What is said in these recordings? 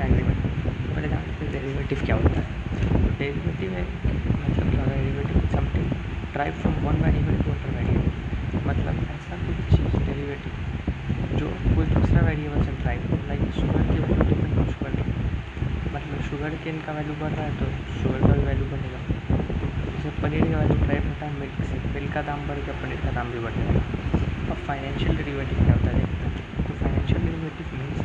Agreement. पहले जानते हैं डेरिवेटिव क्या होता है। डेरिवेटिव है मतलब क्या होता है, derivative something drive from one variable to other variable, मतलब ऐसा कुछ चीज़ डेरिवेटिव जो कोई दूसरा वेरिएबल से ड्राइव हो, लाइक शुगर की value depend on sugar cane, मतलब शुगर केन का वैल्यू बढ़ रहा है तो शुगर का भी वैल्यू बढ़ेगा। जैसे पनीर का वैल्यू ड्राइव होता है मिल्क से, मिल्क का दाम बढ़ेगा, पनीर का दाम भी बढ़ जाएगा। अब फाइनेंशियल डेरिवेटिव क्या होता है देखते हैं। तो फाइनेंशियल डेरिवेटिव मीन्स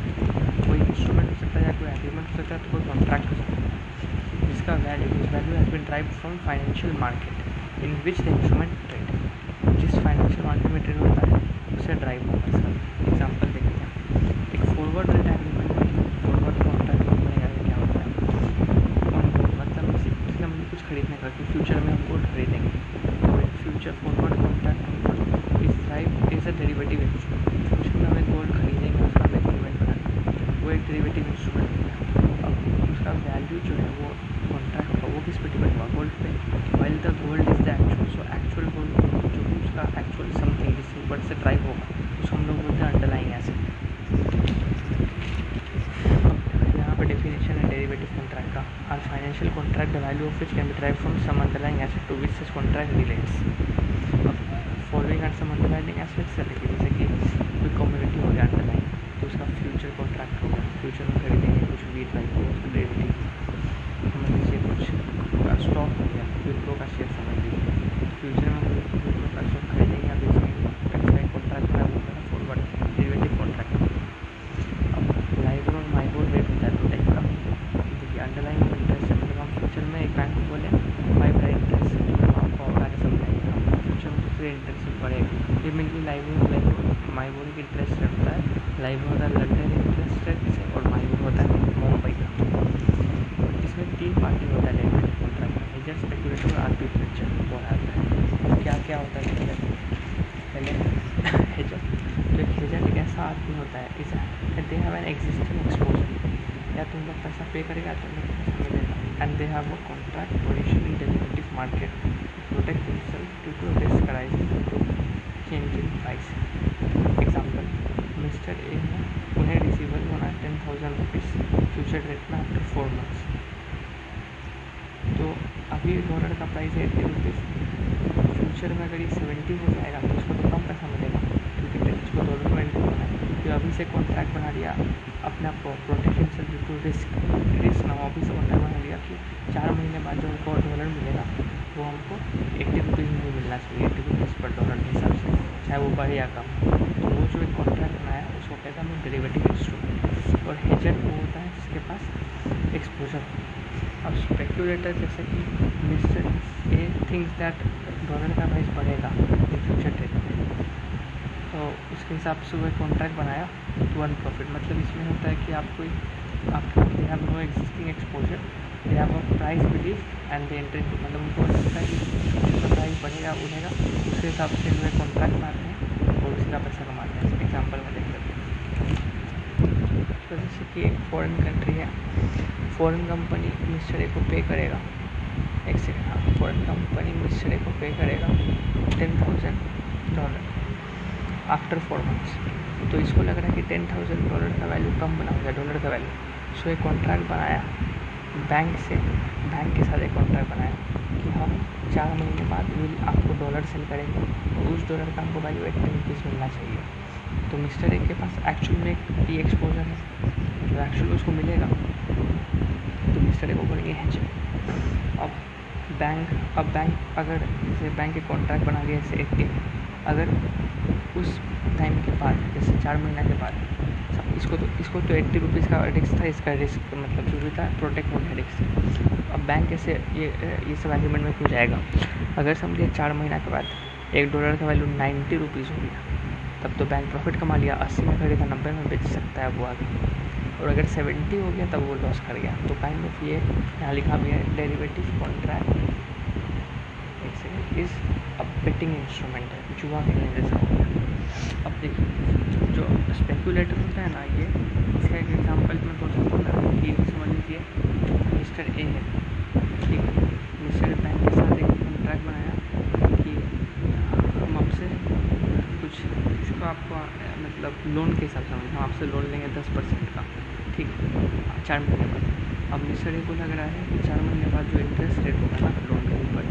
कोई इंस्ट्रूमेंट हो सकता है या कोई एग्रीमेंट हो सकता है, तो कोई कॉन्ट्रैक्ट हो सकता है जिसका value has been derived from financial market in which the instrument trade. जिस फाइनेंशियल मार्केट में ट्रेड होता है उसे ड्राइव होगा। इसका एग्जाम्पल देखते हैं। एक फॉरवर्ड रेट एग्रीमेंट में फॉरवर्ड कॉन्ट्रैक्ट बनेगा क्या होता है, मतलब जैसे हमें कुछ खरीदने का कि फ्यूचर में हम गोल्ड खरीदेंगे, तो एक फ्यूचर फॉरवर्ड कॉन्ट्रैक्ट इस drive is a derivative instrument. Future में हमें गोल्ड खरीदेंगे, उसका हम एग्रीमेंट बनाएंगे, वो एक डेरिवेटिव इंस्ट्रूमेंट हो गया। अब उसका वैल्यू जो है वो कॉन्ट्रैक्ट का वो किस पे डिपेंड हुआ, गोल्ड पे। While the gold is the actual, so actual gold जो भी उसका एक्चुअल समथिंग जिससे ऊपर से ड्राइव होगा उसको हम लोग बोलते हैं अंडरलाइंग एसेट। यहाँ पर डेफिनेशन है डेरिवेटिव कॉन्ट्रैक्ट का। Are financial contract the value of which can be drive from some underlying asset to which such contract relates. Following are some underlying assets, जैसे कि कोई कम्युनिटी हो गया अंडरलाइंग, तो उसका फ्यूचर कॉन्ट्रैक्ट हो गया, फ्यूचर में खरीदेंगे कुछ वीट ड्राइव होगा उसका डेरिवेटिव। समझ लीजिए कुछ स्टॉक हो गया, विप्रो का शेयर समझ लीजिए, फ्यूचर में विप्रो का स्टॉक खरीदेंगे या बेचेंगे, उसका एक कॉन्ट्रैक्ट है वो होता है फॉरवर्ड डेरिवेटिव कॉन्ट्रैक्ट। अब लाइबोर और माइबोर रेट होता है दो टाइप का। देखिए अंडरलाइंग ऑफ इंटरेस्ट है, मतलब हम फ्यूचर में एक बैंक को बोले फाइव का इंटरेस्ट आपको आगे समझाएंगे, हम फ्यूचर में दूसरे इंटरेस्ट बढ़ेगा। ये मिलकर लाइबोर माइबोर की इंटरेस्ट रेट होता है। लाइबोर होता है लंदन इंटरेस्ट रेट से और माइबोर होता है मुंबई का। इसमें तीन पार्टी होता है डेरिवेटिव कॉन्ट्रैक्ट में, हेजर, स्पेक्युलेटर और आर्बिट्रेटर बोला जाता है। क्या क्या होता है पहले हेजर। तो एक हेजर एक ऐसा आदमी होता है इस they have an existing exposure, या तुम लोग पैसा पे करेगा तुम लोग पैसा मिलेगा, and they have a contract position in derivative market protect himself due to risk arising due to change in price. Example, mister A है, उन्हें रिसीवेबल होना है 10,000 रुपीज़ फ्यूचर रेट में आफ्टर 4 मंथ्स। तो अभी डॉलर का प्राइस है 80 rupees, future में अगर ये 70 हो जाएगा तो उसको तो कम पैसा मिलेगा क्योंकि उसको डॉलर में एंट्री होना है। तो अभी से कॉन्ट्रैक्ट बना लिया अपने आप को प्रोटेक्शन से ड्यू टू रिस्क ना हो, अभी से कॉन्ट्रैक्ट बना लिया कि 4 महीने बाद जो हमको डॉलर मिलेगा वो हमको 80 रुपीज़ में मिलना चाहिए, 80 रुपीज़ पर डॉलर के हिसाब से, चाहे वो बढ़े या कम। तो वो जो एक कॉन्ट्रैक्ट बनाया उसको कहता है डेरिवेटिव इंस्ट्रूमेंट। और हेजर वो होता है जिसके पास एक्सपोजर। अब स्पेक्यूलेटर जैसे कि mister A thinks that dollar का प्राइस बढ़ेगा इन फ्यूचर ट्रेड में, तो उसके हिसाब से वो कॉन्ट्रैक्ट बनाया टू अर्न प्रॉफिट। मतलब इसमें होता है कि आपको they have no existing exposure, they have a price belief and they enter into, मतलब उनको लगता है कि जितना प्राइस बढ़ेगा उड़ेगा उसके हिसाब से वो कॉन्ट्रैक्ट बनाते हैं और उसी का पैसा कमाते हैं। एग्जाम्पल में देख सकते हैं। तो जैसे कि एक फॉरेन कंट्री है, फॉरेन कंपनी मिस्टर ए को पे करेगा, एक सेकेंड, हाँ, फॉरेन कंपनी मिस्टर ए को पे करेगा $10,000 आफ्टर 4 मंथ्स। तो इसको लग रहा है कि $10,000 का वैल्यू कम बना हो गया डॉलर का वैल्यू, सो एक कॉन्ट्रैक्ट बनाया बैंक से, बैंक के साथ एक कॉन्ट्रैक्ट बनाया कि हम 4 महीने बाद आपको डॉलर सेल करेंगे और उस डॉलर का हमको वैल्यू 80 रुपीज़ मिलना चाहिए। तो मिस्टर ए के पास एक्चुअल में ये एक्सपोजर है, तो एक्चुअल उसको मिलेगा, तो मिस्टर ए को बोलेंगे हेजर। अब बैंक अगर जैसे बैंक के कॉन्ट्रैक्ट बना लिया जैसे 80, अगर उस टाइम के बाद जैसे 4 महीना के बाद इसको तो 80 रुपीज़ का रिस्क था, इसका रिस्क मतलब जो भी था प्रोटेक्ट हो गया रिस्क। अब बैंक कैसे ये सब एग्रीमेंट में क्यों जाएगा, अगर समझिए 4 महीना के बाद $1 का वैल्यू 90 रुपीज़ हो गया, तब तो बैंक प्रॉफिट कमा लिया, 80 में खरीदा 90 में बेच सकता है वो आगे। और अगर 70 हो गया तब वो लॉस कर गया। तो काइंड ऑफ ये यहाँ लिखा भी है derivative contract is a betting instrument है, जुआ खेलने जैसा हो गया। अब देखिए जो स्पेकुलेटर होता है ना, ये इसका एक एग्जाम्पल मैं बोल सकता हूँ कि समझ लीजिए मिस्टर ए है, ठीक है, मिस्टर बैंक के साथ एक कॉन्ट्रैक्ट बनाया कि हम आपसे कुछ इसको आपको मतलब लोन के हिसाब से हम आपसे लोन लेंगे 10% का, ठीक है, 4 महीने बाद। अब मिस्टर ए को लग रहा है कि 4 महीने बाद जो इंटरेस्ट रेट होगा ना लोन के ऊपर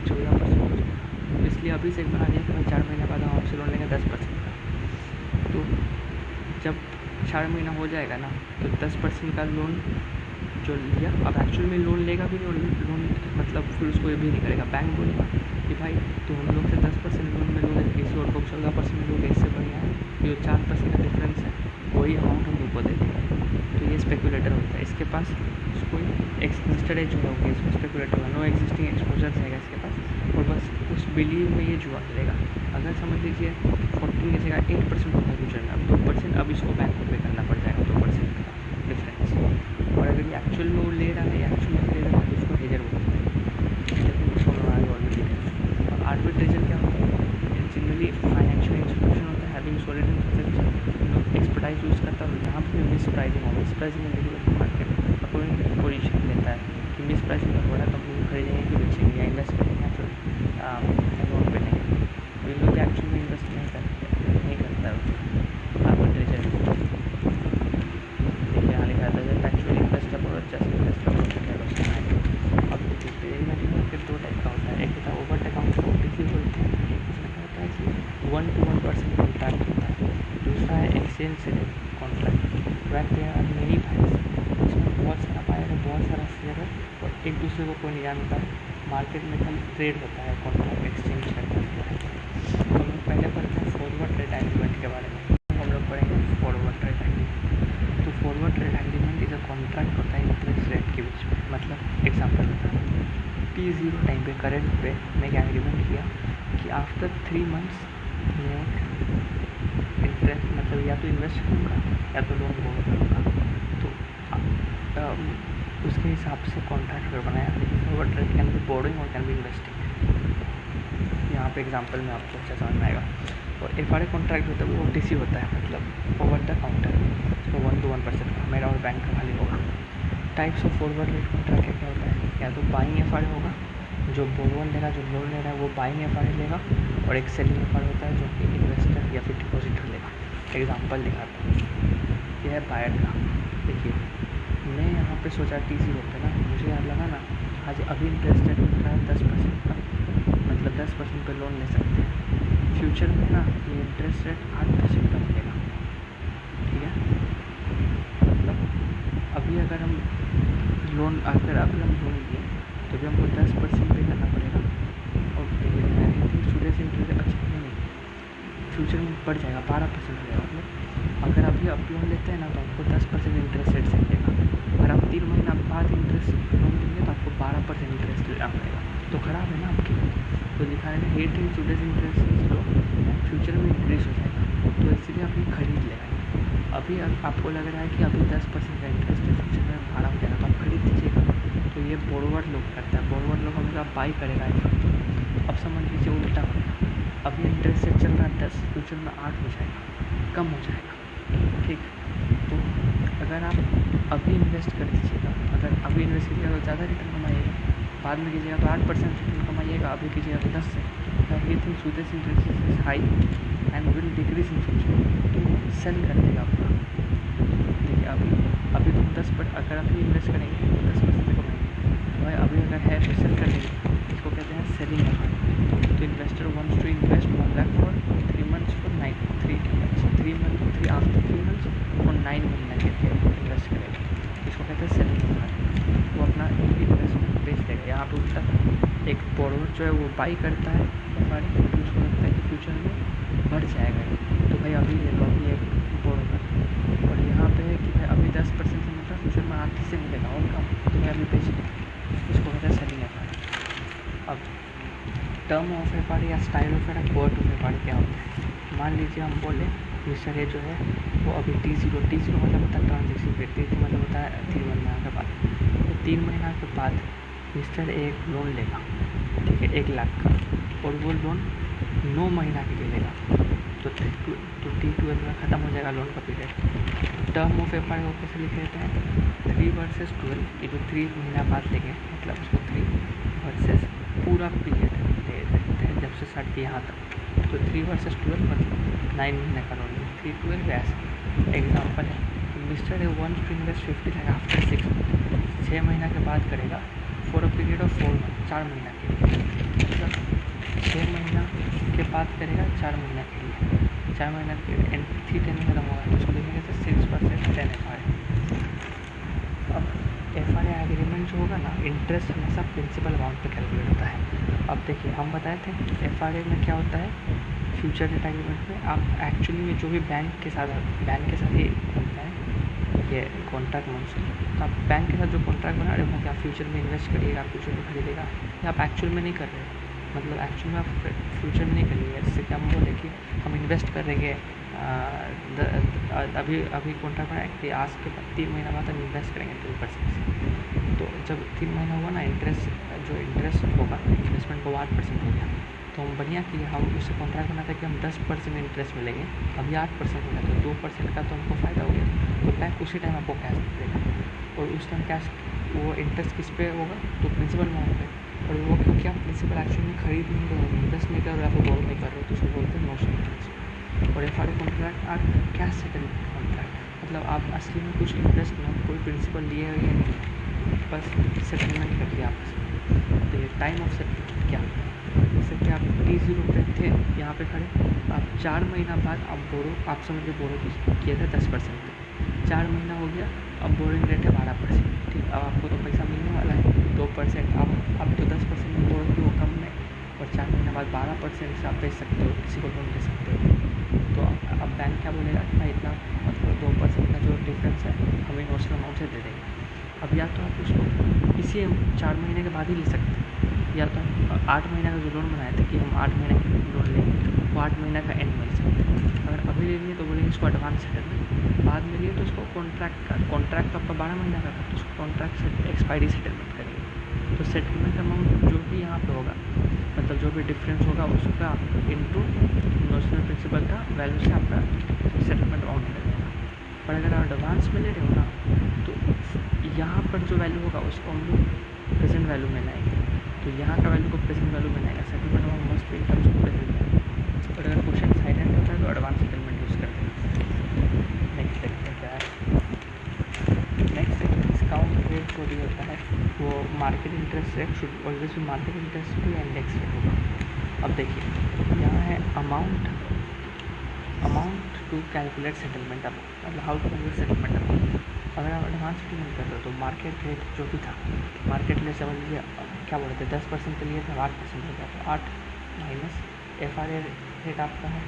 14% हो जाएगा, इसलिए अभी से एक बना दिया कि भाई 4 महीने बाद हम आपसे लोन लेंगे 10% का। तो जब 4 महीना हो जाएगा ना तो 10% का लोन जो लिया, अब एक्चुअल में लोन लेगा भी नहीं, लोन मतलब फिर उसको ये भी नहीं करेगा, बैंक बोलेगा कि भाई तो हम लोग से 10% लोन में लोगे, किसी और को 14% लोगे, इससे बढ़िया है जो 4% का डिफरेंस है वही अमाउंट हम तुमको दे देंगे। तो ये स्पेकुलेटर होता है, इसके पास कोई मिस्टर ए जो होगा इसमें स्पेकुलेटर होगा, नो एग्जिस्टिंग एक्सपोजर रहेगा इसके पास, और बस उस बिलीव में ये जुआ खेलेगा। अगर समझ लीजिए 14 की जगह 8% होता है फ्यूचर में, अब 2% अब इसको बैंक को पे करना पड़ जाएगा, 2% का डिफरेंस। और अगर ये एक्चुअल में वो ले रहा है, एक्चुअल में ले रहा है तो उसको हेजर बोलते हैं, लेकिन उसको ऑलरेडी है। और आर्बिट्रेजर क्या होता है, जनरली फाइनेंशियल इंस्टीट्यूशन होता है having solid infrastructure, expertise use करता है, जहाँ पर मिस प्राइसिंग हो, मिस प्राइसिंग में मार्केट अकॉर्डिंग टू पोजीशन लेता है कि मिस प्राइसिंग में थोड़ा कंपनी को खरीदेंगे कि बेचेंगे या इन्वेस्ट करेंगे या फिर लोन पे लेंगे, तो इन लोग एक्चुअल में इन्वेस्ट नहीं करता है उसको। आर्बिट्रेजर देखिए यहाँ लिखा था जब एक्चुअली इन्वेस्टर और जस्ट इन्वेस्टर होता है। अब देखिए फिर 2 टाइप का होता है, एक होता है ओवर अकाउंट को OTC बोलते हैं, इसमें क्या होता है कि 1-to-1% कॉन्ट्रैक्ट होता है। दूसरा है exchange settled contract, where there are many buyers, इसमें बहुत सारा बायर है, बहुत सारा शेयर है और एक दूसरे को कोई नहीं जानता है, मार्केट में कल ट्रेड होता है, कॉन्ट्रैक्ट एक्सचेंज करता है। तो हम लोग पहले पढ़ते हैं फॉरवर्ड ट्रेड एग्रीमेंट के बारे में, हम लोग पढ़ेंगे फॉरवर्ड ट्रेड एग्रीमेंट। तो forward trade agreement is a contract होता है इंटरेस्ट रेट के बीच में, मतलब एग्जाम्पल होता है T0 टाइम पे करेंट पे मैं एक एग्रीमेंट किया कि आफ्टर 3 मंथ्स मैं इंटरेस्ट मतलब या तो इन्वेस्ट करूँगा या तो लोन करूँगा, तो उसके हिसाब से कॉन्ट्रैक्ट अगर बनाया, लेकिन forward trade can be borrowing और कैन बी इन्वेस्टिंग। यहाँ पे एग्जांपल में आपको अच्छा समझ में आएगा। और FRA कॉन्ट्रैक्ट होता है वो OTC होता है, मतलब ओवर द काउंटर, तो 1-to-1% का मेरा और बैंक का खाली होगा। Types of forward rate contract क्या होता है, या तो बाइंग FRA होगा, जो बोरोवर ले रहा है, जो लोन ले रहा है वो बाइंग FRA लेगा, और एक सेलिंग FRA होता है जो कि इन्वेस्टर या फिर डिपॉजिटर लेगा। एग्जांपल दिखाता हूँ, यह है बायर का। देखिए मैं यहाँ पे सोचा T0 पे ना, मुझे याद लगा ना आज अभी इंटरेस्ट रेट मिल रहा है 10% का, मतलब 10% पे लोन ले सकते हैं। फ्यूचर में ना ये इंटरेस्ट रेट 8% का मिलेगा, ठीक है। मतलब अभी अगर हम लोन लिए तो भी हमको 10% पे करना पड़ेगा, और स्टूडेंट्स इंटरेस्ट अच्छा नहीं, फ्यूचर में बढ़ जाएगा 12% हो जाएगा। मतलब अगर अभी आप लोन लेते हैं ना तो आपको 10% इंटरेस्ट रेट से मिलेगा, अगर आप 3 महीना बाद इंटरेस्ट लोन लेंगे तो आपको 12% इंटरेस्ट लेना पड़ेगा, तो ख़राब है ना आपकी। तो दिखाएगा 8 स्टूडेंट इंटरेस्ट लो फ्यूचर में इंक्रीज हो जाएगा, तो इसलिए आप ये खरीद लेगा। अभी आपको लग रहा है कि अभी 10% का इंटरेस्ट है, फ्यूचर में भाड़ा हो जाएगा तो आप खरीद दीजिएगा। तो ये बोरोवर लोग करता है, बोरोवर लोग हमेशा बाई करेगा। अब समझ लीजिए उल्टा हो गया, अभी इंटरेस्ट रेट चल रहा है 10, फ्यूचर में 8 हो जाएगा, कम हो जाएगा, ठीक। तो अगर आप अभी इन्वेस्ट कर दीजिएगा, अगर अभी इन्वेस्ट कीजिएगा तो ज़्यादा रिटर्न कमाइएगा, बाद में कीजिएगा तो 8% रिटर्न कमाइएगा, अभी कीजिएगा तो 10 से। Everything suits interest is high and will decrease in future, तो सेल कर देगा आपका। देखिए अभी तो 10% अगर अभी इन्वेस्ट करेंगे तो 10% से कमाएंगे, तो भाई अभी अगर है तो सेल कर देंगे, इसको कहते हैं सेलिंग अमाउंट। तो investor wants to invest 1 lakh for 3 months for 3 month after 3 months और 9 महीना के लिए इन्वेस्ट करेगा, इसको कहते हैं सेलिंग अमाउंट। वो अपना इन्वेस्टमेंट बेच देगा। यहाँ पर उल्टा एक बोरोवर जो है वो बाई करता है हमारे, उसको लगता है कि फ्यूचर में बढ़ जाएगा, तो भाई अभी ले लो, अभी एक बोरोवर। और यहाँ पे है कि भाई अभी 10% से मिलता है, फ्यूचर में 8 से मिलेगा और कम, तो मैं अभी बेच दूँ, इसको कहते हैं सेलिंग अमाउंट। अब टर्म ऑफ FRA या style of FRA, court of FRA क्या होता है। मान लीजिए हम बोले मिस्टर ए जो है वो अभी T0 मतलब होता है ट्रांजेक्शन पीरियड, T0 मतलब होता है 3 महीना के बाद। तो 3 महीना के बाद मिस्टर ए एक लोन लेगा, ठीक है, 1 लाख का, और वो लोन 9 महीना के लिए लेगा, तो T12 में ख़त्म हो जाएगा लोन का पीरियड। टर्म ऑफ FRA को कैसे लिख लेते हैं 3 वर्सेस 12, ये जो 3 महीना बाद लेंगे मतलब उसको 3 वर्सेस पूरा पीरियड दे देते हैं, जब से स्टार्ट किया यहाँ तक, तो 3 वर्सेस 12 मतलब 9 महीने का लोन, 3-12 ऐसा। एग्जाम्पल है mister A wants to invest 50 lakh after 6 month, 6 महीना के बाद करेगा for a period of 4 month, 4 महीना के लिए, मतलब 6 महीना के बाद करेगा 4 महीना के लिए, 4 महीना के एंट्री 10 में खत्म होगा तो उसको देखेंगे तो 6% 10 FRA। अब FRA एग्रीमेंट जो होगा ना, इंटरेस्ट हमेशा प्रिंसिपल अमाउंट पे कैलकुलेट होता है। अब देखिए हम बताए थे FRA में क्या होता है, फ्यूचर डेट एग्रीमेंट में आप एक्चुअली में जो भी बैंक के साथ ही बनता है ये कॉन्ट्रैक्ट मंथली, तो आप बैंक के साथ जो कॉन्ट्रैक्ट बना रहे हो कि आप फ्यूचर में इन्वेस्ट करिएगा, फ्यूचर में खरीदेगा, या आप एक्चुअल में नहीं कर रहे हो, मतलब एक्चुअल में आप फ्यूचर में नहीं करिएगा। जैसे कि हम बोले कि हम इन्वेस्ट करेंगे अभी कॉन्ट्रैक्ट बनाए कि आज के बाद 3 महीना बाद हम इन्वेस्ट करेंगे 2% से, तो जब 3 महीना हुआ ना, इंटरेस्ट होगा इन्वेस्टमेंट को 8% हो गया, तो हम बढ़िया कि हम उससे कॉन्ट्रैक्ट बना था कि हम 10% इंटरेस्ट मिलेंगे, अभी 8% हो गया तो 2% का तो हमको फ़ायदा हो गया, तो बैंक उसी टाइम आपको कैश देगा, और उस टाइम कैश वो इंटरेस्ट किस पे होगा, तो प्रिंसिपल अमाउंट पे, और वो क्योंकि आप प्रिंसिपल एक्चुअली में खरीद नहीं कर रहे हो, इन्वेस्ट नहीं कर रहे हो, आप बोरो नहीं कर रहे हो, तो उसको बोलते हैं नोशनल इंटरेस्ट। और FRA कॉन्ट्रैक्ट आप कैश सेटलमेंट कॉन्ट्रैक्ट, मतलब आप असली में कुछ इंटरेस्ट ना, कोई प्रिंसिपल लिए हो या नहीं, बस सेटलमेंट कर दिया आपस में। तो ये टाइम ऑफ सेटलमेंट क्या होता है, जैसे कि आप T0 पे थे यहाँ पे खड़े, आप 4 महीना बाद आप समझ के बोरो किया था 10% पे, 4 महीना हो गया, अब बोरिंग रेट है 12%, ठीक, अब आपको तो पैसा मिलने वाला है 2%, अब तो 10% में बोरो की वो कम है, और 4 महीना बाद 12% से आप बेच सकते हो, किसी को लोन दे सकते हो, तो अब बैंक क्या बोलेगा कि भाई इतना मतलब 2% का जो डिफरेंस है हमें नोशनल अमाउंट से दे देंगे। अब या तो आप उसको इसी 4 महीने के बाद ही ले सकते हैं, या तो 8 महीने का जो लोन बनाए थे कि हम 8 महीने का लोन लेंगे, वो 8 महीने का एंड मिल सकते हैं। अगर अभी ले लिए तो बोलेंगे इसको एडवांस सेटलमेंट, बाद में लिए तो उसको कॉन्ट्रैक्ट आपका 12 महीना का था तो उसको कॉन्ट्रैक्ट एक्सपायरी सेटलमेंट करेंगे। तो सेटलमेंट अमाउंट जो भी यहाँ पे होगा, मतलब जो भी डिफरेंस होगा उसका इंटू नोशनल प्रिंसिपल का वैल्यू से आपका सेटलमेंट अमाउंट निकलेगा। पर अगर आप एडवांस में ले रहे हो ना, तो यहाँ पर जो वैल्यू होगा उसको हम लोग प्रेजेंट वैल्यू में लाएंगे, तो यहाँ का वैल्यू को प्रेजेंट वैल्यू में लाएगा, settlement amount must be in terms of present value. और अगर क्वेश्चन साइलेंट होता है तो एडवांस सेटलमेंट यूज़ करते हैं। नेक्स्ट देखते हैं क्या है। नेक्स्ट डिस्काउंट रेट जो भी होता है वो market interest rate should always be market interest to index rate होगा। अब देखिए यहाँ है amount to calculate settlement amount, मतलब how to calculate settlement amount. अगर आप एडवांस सेटलमेंट कर रहे हो तो मार्केट रेट जो भी था, मार्केट रेट समझ लीजिए क्या बोल रहे थे 10% के लिए था, 8% हो गया, तो 8 माइनस FRA रेट आपका है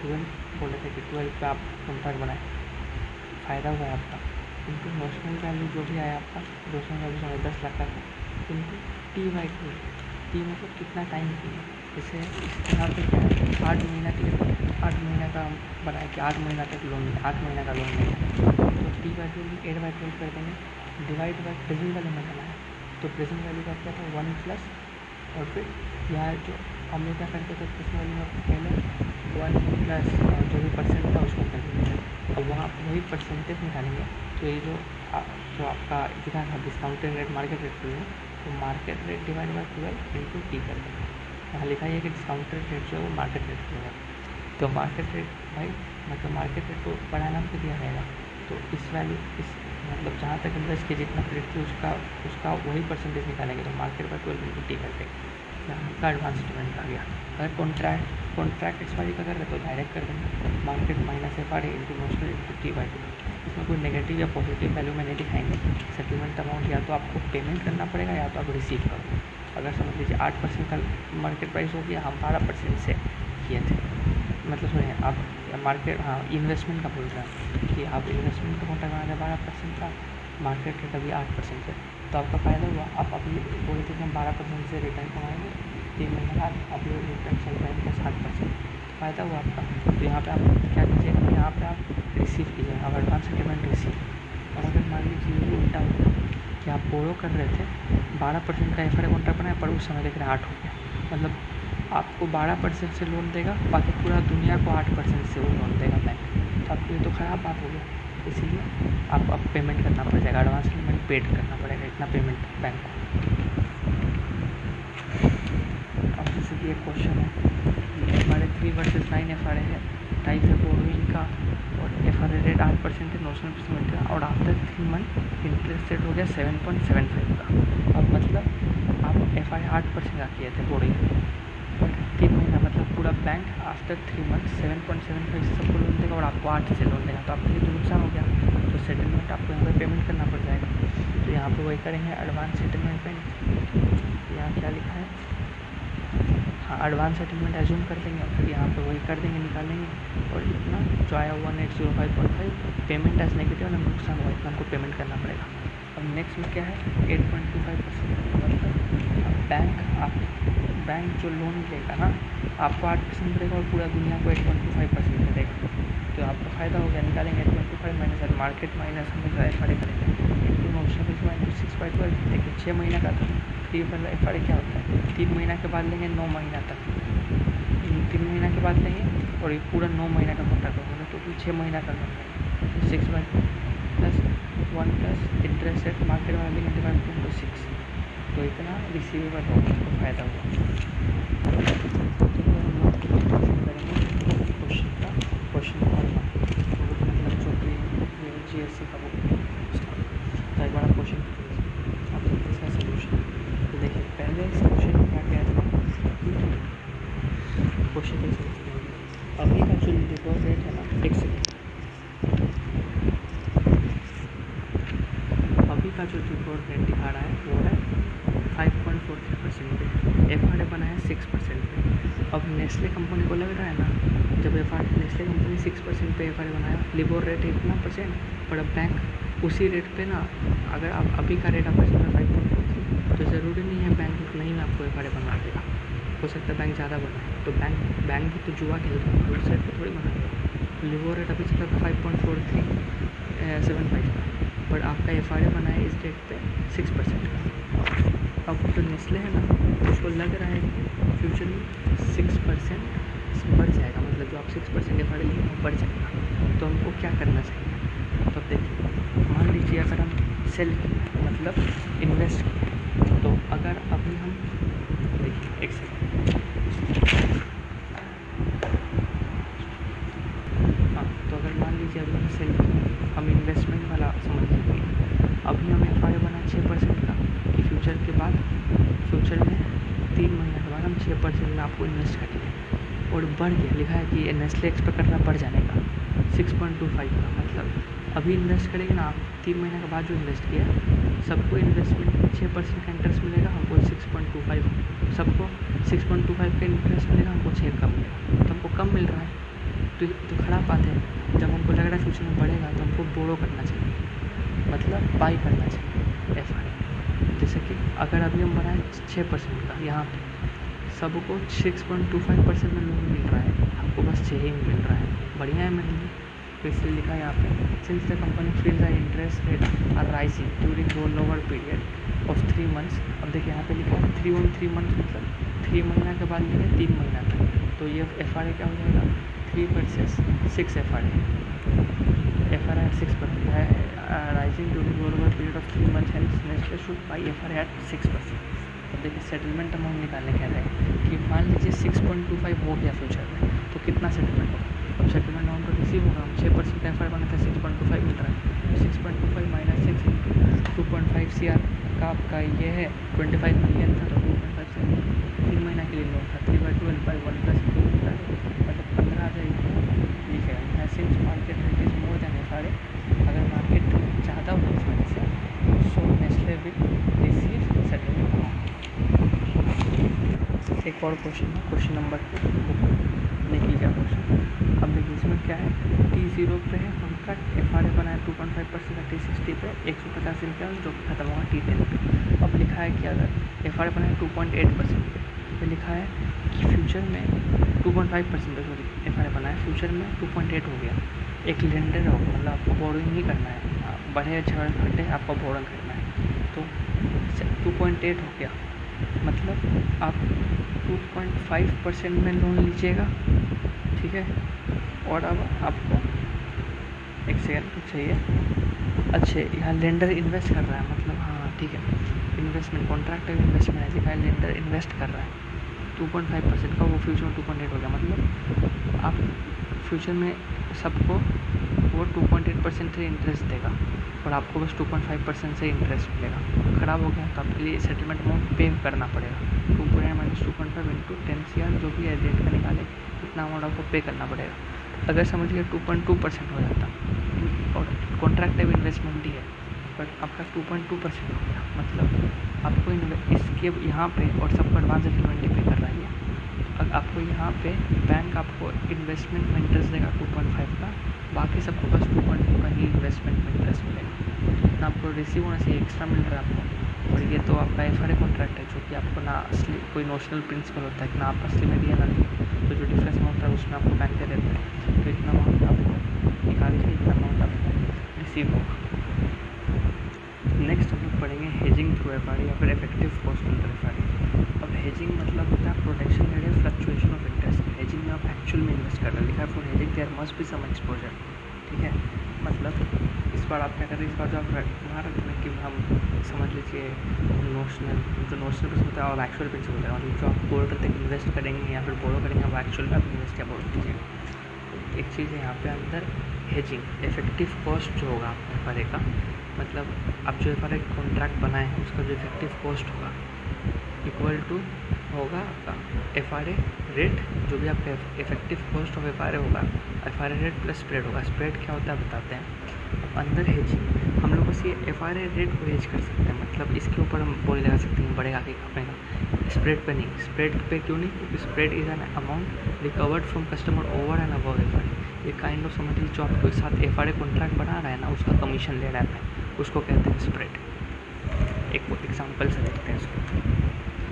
12, बोल रहे थे कि 12 पे आप कॉन्ट्रैक्ट बनाए, फ़ायदा हुआ है आपका, इनटू नोशनल वैल्यू जो भी आया आपका, नोशनल वैल्यू समझ 10 लाख का, इनटू T/2, T मतलब कितना टाइम के लिए, जैसे यहाँ पे क्या है 8 महीना के लिए, 8 महीना का बनाए कि 8 महीना तक लोन, 8 महीना का लोन नहीं है, तो T/2 8/12 कर देंगे, डिवाइड बाई प्रेजेंट वैल्यू में करना है, तो प्रेजेंट वैल्यू का क्या था 1 प्लस, और फिर यहाँ जो हम लोग क्या करते थे प्रेजेंट वैल्यू में पहले 1 प्लस जो भी परसेंट था उसको कर देते थे, अब वहाँ वही परसेंटेज निकालेंगे, तो ये जो आपका दिखा था डिस्काउंटेड रेट मार्केट रेट के लिए, तो market rate divide by 12 into T कर देंगे। यहाँ लिखा है कि डिस्काउंटेड रेट जो है वो मार्केट रेट होगा, तो मार्केट रेट भाई मतलब मार्केट रेट को बढ़ाना पे दिया जाएगा, तो इस वैल्यू इस मतलब जहाँ तक इन्वेस्ट की जितना रेट थी उसका वही परसेंटेज निकालेंगे, तो मार्केट बाई 12 इंटू T कर देंगे। यहाँ का एडवांस सेटलमेंट आ गया। अगर कॉन्ट्रैक्ट एक्सपायरी का कर रहे तो डायरेक्ट कर देंगे market minus FRA into notional into T/2, इसमें कोई नेगेटिव या पॉजिटिव वैल्यू में नहीं दिखाएंगे। सेटलमेंट अमाउंट या तो आपको पेमेंट करना पड़ेगा या तो आप रिसीव करोगे। अगर समझ लीजिए 8% का मार्केट प्राइस हो गया, हम 12% से किए थे, मतलब सुनिए आप मार्केट इन्वेस्टमेंट का बोल रहे हैं कि आप इन्वेस्टमेंट का कॉन्ट्रैक्ट बना रहे 12% का, मार्केट रेट अभी 8% है, तो आपका फ़ायदा हुआ। आप अभी बोले थे कि हम 12% से रिटर्न कमाएंगे, 3 महीने बाद अभी रिटर्न चल रहा है 7%, फ़ायदा हुआ आपका। तो यहाँ पे आप क्या कीजिएगा, यहाँ पे आप रिसीव कीजिएगा, आप एडवांस सेटलमेंट रिसीव। और अगर मान लीजिए उल्टा हो कि आप बोरो कर रहे थे 12% का FRA कॉन्ट्रैक्ट बनाया, पर उस समय देख रहे 8 हो गया, मतलब आपको 12% से लोन देगा, बाकी पूरा दुनिया को 8% से वो लोन देगा बैंक, तो आपके लिए तो ख़राब बात हो गया। इसीलिए आपको अब पेमेंट करना पड़ जाएगा, एडवांस पेमेंट पेड करना पड़ेगा, इतना पेमेंट बैंक को। अब जैसे कि एक क्वेश्चन है, हमारे 3 वर्सेस 9 FRA है, टाइप है बोरोइंग का, और FRA रेट 8% है, नोशनल पेमेंट का, और आफ्टर 3 मंथ इंटरेस्ट रेट हो गया 7.75 का। अब मतलब आप FRA 8% का किए थे बोरोइंग, और 3 महीना मतलब पूरा बैंक आफ्टर 3 मंथ 7.75 से सबको लोन देगा और आपको 8 से लोन देगा, तो आपके लिए तो नुकसान हो गया। तो सेटलमेंट आपको यहाँ पर पेमेंट करना पड़ जाएगा। तो यहाँ पर वही करेंगे एडवांस सेटलमेंट पेमेंट। यहाँ क्या लिखा है, हाँ एडवांस सेटलमेंट एज्यूम कर लेंगे और फिर यहाँ पे वही कर देंगे, निकालेंगे, और इतना जो आया 1805.5 पेमेंट एज नेगेटिव, और नुकसान हुआ इतना हमको पेमेंट करना पड़ेगा। अब नेक्स्ट में क्या है 8.25%, मतलब बैंक जो लोन लेगा ना आपको 8% देगा और पूरा दुनिया को 8.25% देगा, तो आपको फ़ायदा हो गया। निकालेंगे 8.25 माइनस मार्केट माइनस हमें जो FRA करेंगे इंटू नोशनल इंटू 6.12। देखिए 6 महीने का था, 3 वाला FRA क्या होता है, 3 महीना के बाद लेंगे 9 महीना तक, 3 महीना के बाद लेंगे और ये पूरा 9 महीना का कॉन्ट्रैक्ट होगा, तो 6 महीना का लोन लेंगे। 6+1 प्लस इंटरेस्ट रेट मार्केट वाली 95.6, तो इतना रिसीवेबल होगा, उसको फ़ायदा होगा। क्वेश्चन नंबर 1 मतलब जो कि GSC का बुक है उसका, तो एक बड़ा क्वेश्चन अब इसका सोल्यूशन। तो देखिए पहले इस क्वेश्चन में क्या क्या था, क्वेश्चन कैसे अभी का जो लिबोर रेट है ना, एक सेकेंड, अभी का जो लिबोर रेट दिखा रहा है वो है 5.43% पे, FRA बना है 6% पे। अब नेस्ले कंपनी को लग रहा है ना, जब नेस्ले कंपनी 6% पे FRA बनाया, लिबोर रेट इतना परसेंट, पर अब बैंक उसी रेट पे ना, अगर आप अभी का रेट आपका चल रहा है 5.43, तो ज़रूरी नहीं है बैंक नहीं में आपको FRA बनवा देगा, हो सकता है बैंक ज़्यादा बनाए, तो बैंक भी तो जुआ खेल रहा है, उस रेट पर थोड़ी बना देगा। लिबोर रेट अभी चल रहा है 5.4375 का, पर आपका FRA बना है इस डेट पे 6% का। अब जो नेस्ले है ना उसको लग रहा है कि फ्यूचर में 6% बढ़ जाएगा, मतलब जो आप 6% FRA लेंगे वो बढ़ जाएगा, तो हमको क्या करना चाहिए। तो देखिए मान लीजिए अगर हम सेल मतलब इन्वेस्ट किए, तो अगर अभी हम देखिए एक सेकेंड, हाँ तो अगर मान लीजिए अभी हम सेल किए, हम इन्वेस्टमेंट वाला समझ लीजिए, अभी हम FRA बना 6% का, कि फ्यूचर के बाद फ्यूचर में 3 महीने के बाद हम 6% में आपको इन्वेस्ट करेंगे, और बढ़ गया, लिखा है कि नेस्ले एक्सपेक्ट कर रहा है बढ़ जाने का 6.25 का, मतलब अभी इन्वेस्ट करेंगे ना आप 3 महीने के बाद जो इन्वेस्ट किया सबको इन्वेस्टमेंट 6% का इंटरेस्ट मिलेगा, हमको 6.25, सबको 6.25 का इंटरेस्ट मिलेगा, हमको 6 कम मिलेगा, तो हमको कम मिल रहा है, तो खराब बात है। जब हमको लग रहा है फ्यूचर में बढ़ेगा तो हमको बोरो करना चाहिए, मतलब बाई करना चाहिए FRA। जैसे कि अगर अभी हम बनाए 6% का, यहाँ पे सबको 6.25% में लोन मिल रहा है, हमको बस 6 ही मिल रहा है, बढ़िया है मेरे लिए। तो इसलिए लिखा है यहाँ पे since the company feel the interest rate are rising during roll over period of 3 months. अब देखिए यहाँ पे लिखा है 3 मंथ्स, मतलब 3 महीना के बाद लेंगे 3 महीना तक, तो ये FRA क्या हो जाएगा 3 वर्सेस 6 FRA 6% है, rising during roll over period of 3 months and Nestle should buy FRA at 6%। तो देखिए सेटलमेंट अमाउंट निकालने कह रहे हैं कि मान लीजिए 6.25 हो गया फ्यूचर में, तो कितना सेटलमेंट होगा, अब सेटलमेंट अमाउंट तो रिसीव होगा, हम 6% का FRA बना था 6.25 मिल रहा है, 6.25 माइनस 6 इंटू 2.5 CR का आपका ये है 25 मिलियन था, तो 2.5 से 3 महीना के लिए लोन था, 3/12 बाई 1 प्लस 2 होता है, मतलब 15,000 लिखेगा। Since market rate is more than FRA, अगर मार्केट ज़्यादा हो FRA से, so Nestle will receive settlement amount. एक और क्वेश्चन है, क्वेश्चन नंबर 2 लिख लीजिए क्वेश्चन। अब देखिए इसमें क्या है, T0 पे है कॉन्ट्रैक्ट, FRA बना है 2.5% का, T60 पे 150 दिन का जो खत्म होगा T10 पे। अब लिखा है कि अगर FRA बना है 2.8% पे लिखा है कि फ्यूचर में 2.5% पे सॉरी FRA बना है, फ्यूचर में 2.8 हो गया, एक लेंडर होगा, मतलब आपको बोरोइंग नहीं करना है, बढ़े घटे आपको बोरोइंग करना है, तो 2.8 हो गया, मतलब आप 2.5% में लोन लीजिएगा, ठीक है। और अब आपको एक सेकेंड तो चाहिए, अच्छे यहाँ लेंडर इन्वेस्ट कर रहा है, मतलब हाँ ठीक है, इन्वेस्टमेंट कॉन्ट्रैक्ट इन्वेस्टमेंट है, लिखा है लेंडर इन्वेस्ट कर रहा है 2.5% का, वो फ्यूचर में 2.8 हो गया, मतलब आप फ्यूचर में सबको वो 2.8% से इंटरेस्ट देगा और आपको बस 2.5% से इंटरेस्ट मिलेगा। ख़राब हो गया तो आपके लिए सेटलमेंट अमाउंट पे करना पड़ेगा। 2.8 माइनस 2.5 इंटू 10 CR जो भी है रेट का निकाले इतना अमाउंट आपको पे करना पड़ेगा। अगर समझिए 2.2% हो जाता और कॉन्ट्रैक्ट टाइप इन्वेस्टमेंट ही है बट आपका 2.2% हो गया, मतलब आपको इसके यहाँ पे और सबको एडवांस सेटलमेंट ही पे कर रही है। अब आपको यहाँ पे बैंक आपको इन्वेस्टमेंट में इंटरेस्ट देगा 2.5 का, बाकी सबको बस 2.2 का ही इन्वेस्टमेंट में इंटरेस्ट मिलेगा। जितना आपको रिसीव होने से एक्स्ट्रा मिल रहा है आपको, और ये तो आपका FRA कॉन्ट्रैक्ट है जो कि आपको ना असली कोई नोशनल प्रिंसिपल होता है कि ना आप असली में दिए ना दिए, तो जो डिफरेंस अमाउंट है उसमें आपको बैंक दे देता है। तो इतना अमाउंट आपको निकाल के इतना अमाउंट आपको रिसीव होगा। नेक्स्ट हम लोग पढ़ेंगे हेजिंग थ्रू FRA या फिर इफेक्टिव कॉस्ट अंडर FRA। अब हेजिंग मतलब होता है protection against fluctuation of interest. Hedging में आप एक्चुअल में इन्वेस्ट कर रहे हैं, लिखा है for hedging there must be some exposure, ठीक है। मतलब इस बार आप क्या करें, इस बार जो आप वहाँ रख दें कि हम समझ लीजिए नोशनल प्रिंसिपल होता है और एक्चुअल प्रिंसिपल होता है, मतलब जो आप बोल रहे थे कि इन्वेस्ट करेंगे या फिर बोलो करेंगे वो एक्चुअल में आप इन्वेस्ट क्या बोल दीजिए। एक चीज़ है यहाँ पे अंदर हेजिंग इफेक्टिव कॉस्ट जो होगा FRA का, मतलब आप जो FRA कॉन्ट्रैक्ट बनाए हैं उसका जो इफेक्टिव कॉस्ट होगा इक्वल टू होगा आपका FRA रेट, जो भी आपका इफेक्टिव कॉस्ट ऑफ FRA होगा FRA रेट प्लस स्प्रेड होगा। स्प्रेड क्या होता है बताते हैं। अब अंदर हेजिंग हम लोग बस ये FRA रेट को हेज कर सकते हैं, मतलब इसके ऊपर हम बोली लगा सकते हैं बढ़ेगा कि कमेगा, स्प्रेड पे नहीं। स्प्रेड पे क्यों नहीं, क्योंकि spread is an amount recovered from customer over and above FRA। ये काइंड ऑफ समझ लीजिए जो आपके साथ FRA कॉन्ट्रैक्ट बना रहा है ना उसका कमीशन ले रहा है, उसको कहते हैं स्प्रेड। एक एग्जांपल से देखते हैं इसको।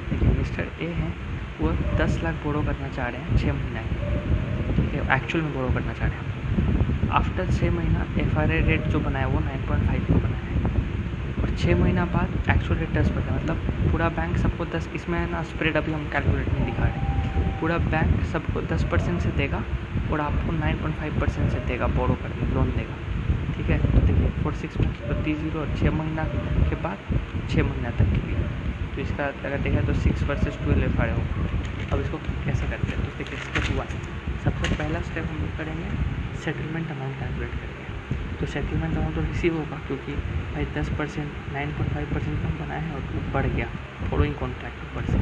देखिए मिस्टर ए है, वो 10 लाख बोरो करना चाह रहे हैं 6 महीना की, ठीक है, एक्चुअल में बोरो करना चाह रहे हैं। आफ्टर 6 महीना FRA रेट जो बनाया वो 9.5 का बनाया है और 6 महीना बाद एक्चुअल रेट 10 पर, मतलब पूरा बैंक सबको 10, इसमें है ना स्प्रेड अभी हम कैलकुलेट नहीं दिखा रहे, पूरा बैंक सबको 10% से देगा और आपको 9.5% से देगा, बोरो करने लोन देगा, ठीक है। तो देखिए 46 मंथ तो 30 और 6 महीना के बाद 6 महीना तक के लिए, तो इसका अगर देखा तो 6 वर्सेस 12 FRA होगा। अब इसको कैसे करते हैं, तो देखिए स्टेप 1, सबसे पहला स्टेप हम लोग करेंगे सेटलमेंट अमाउंट कैलकुलेट करेंगे। तो सेटलमेंट अमाउंट तो रिसीव होगा क्योंकि भाई 10% 9.5% कम बनाया है और बढ़ गया फॉलोइंग कॉन्ट्रैक्ट ऊपर से,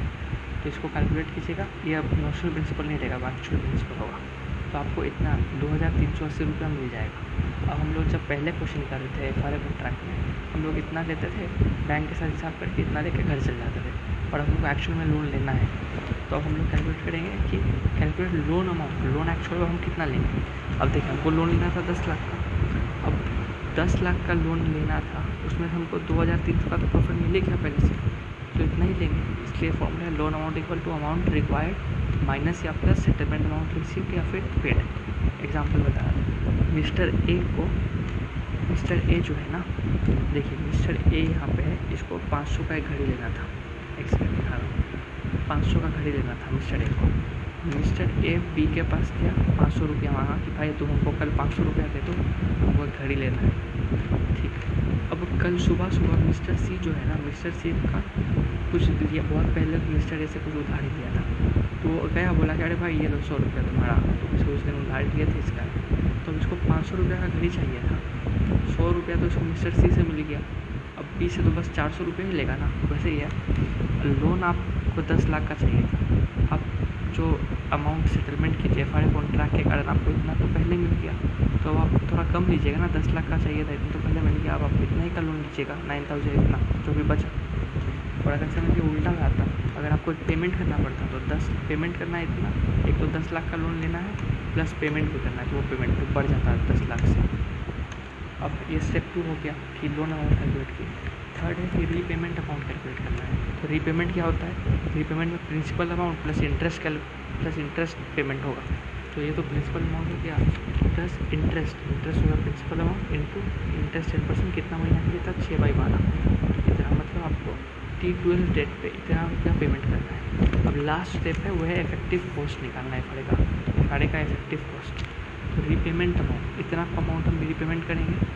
तो इसको कैलकुलेट कीजिएगा। ये अब नोशनल प्रिंसिपल नहीं रहेगा, एक्चुअल प्रिंसिपल होगा। तो आपको इतना 2380 रुपया मिल जाएगा। अब हम लोग जब पहले क्वेश्चन कर रहे थे FRA कॉन्ट्रैक्ट में हम लोग इतना लेते थे, बैंक के साथ हिसाब करके इतना लेके घर चल जाते थे, और हम लोग एक्चुअल में लोन लेना है तो अब हम लोग कैलकुलेट करेंगे कि calculate loan amount, loan actual में हम कितना लेंगे। अब देखिए हमको लोन लेना था 10 लाख का, अब 10 लाख का लोन लेना था, उसमें हमको 2300 का तो प्रॉफिट मिले क्या पहले से, तो इतना ही लेंगे। इसलिए फॉर्मूला है loan amount equal to amount required minus या प्लस सेटलमेंट अमाउंट रिसीव्ड या फिर पेड। एग्जाम्पल बता रहा हूँ, मिस्टर ए जो है ना, देखिए मिस्टर ए यहाँ पे है, इसको 500 का एक घड़ी लेना था, एक सेकंड दिखा रहा हूँ, 500 का घड़ी लेना था मिस्टर ए को। मिस्टर ए बी के पास गया, 500 रुपया मांगा कि भाई तुम हमको कल 500 रुपया दे दो, हमको एक घड़ी लेना है, ठीक। अब कल सुबह मिस्टर सी जो है ना, मिस्टर सी का कुछ दिया, बहुत पहले मिस्टर ए से कुछ उधारी लिया था, तो वो गया बोला कि अरे भाई ये लो 100 रुपया तुम्हारा, तो इसको उसने उधारी लिए थे इसका, तो इसको 500 रुपया का घड़ी चाहिए था। 100 रुपया तो इसको मिस्टर सी से मिल गया, अब बी से तो बस 400 रुपये ही लेगा ना, वैसे ही है। लोन आपको 10 लाख का चाहिए था, अब जो अमाउंट सेटलमेंट की FRA कॉन्ट्रैक्ट के कारण आपको इतना तो पहले मिल गया, तो अब आप थोड़ा कम लीजिएगा ना, 10 लाख का चाहिए था इतना तो पहले मिल गया, अब आप इतना ही का लोन लीजिएगा 9000 इतना जो भी बचा। और अगर समझिए उल्टा आता, अगर आपको पेमेंट करना पड़ता तो 10 पेमेंट करना है इतना, एक तो 10 लाख का लोन लेना है प्लस पेमेंट भी करना है, तो वो पेमेंट तो बढ़ जाता है 10 लाख से। अब ये स्टेप 2 हो गया कि लोन अमाउंट कैलकुलेट की। थर्ड है कि रीपेमेंट अमाउंट कैलकुलेट करना है। तो रीपेमेंट क्या होता है, रीपेमेंट में principal amount plus interest payment होगा। तो ये तो प्रिंसिपल अमाउंट हो गया प्लस इंटरेस्ट होगा प्रिंसिपल अमाउंट इंटू इंटरेस्ट 10%, कितना महीना के लिए था 6/12, इतना मतलब आपको T12 डेट पे इतना रुपया पेमेंट करना है। अब लास्ट स्टेप है वो है इफेक्टिव कॉस्ट निकालना है FRA का इफेक्टिव कॉस्ट। तो रीपेमेंट अमाउंट इतना अमाउंट हम रीपेमेंट करेंगे।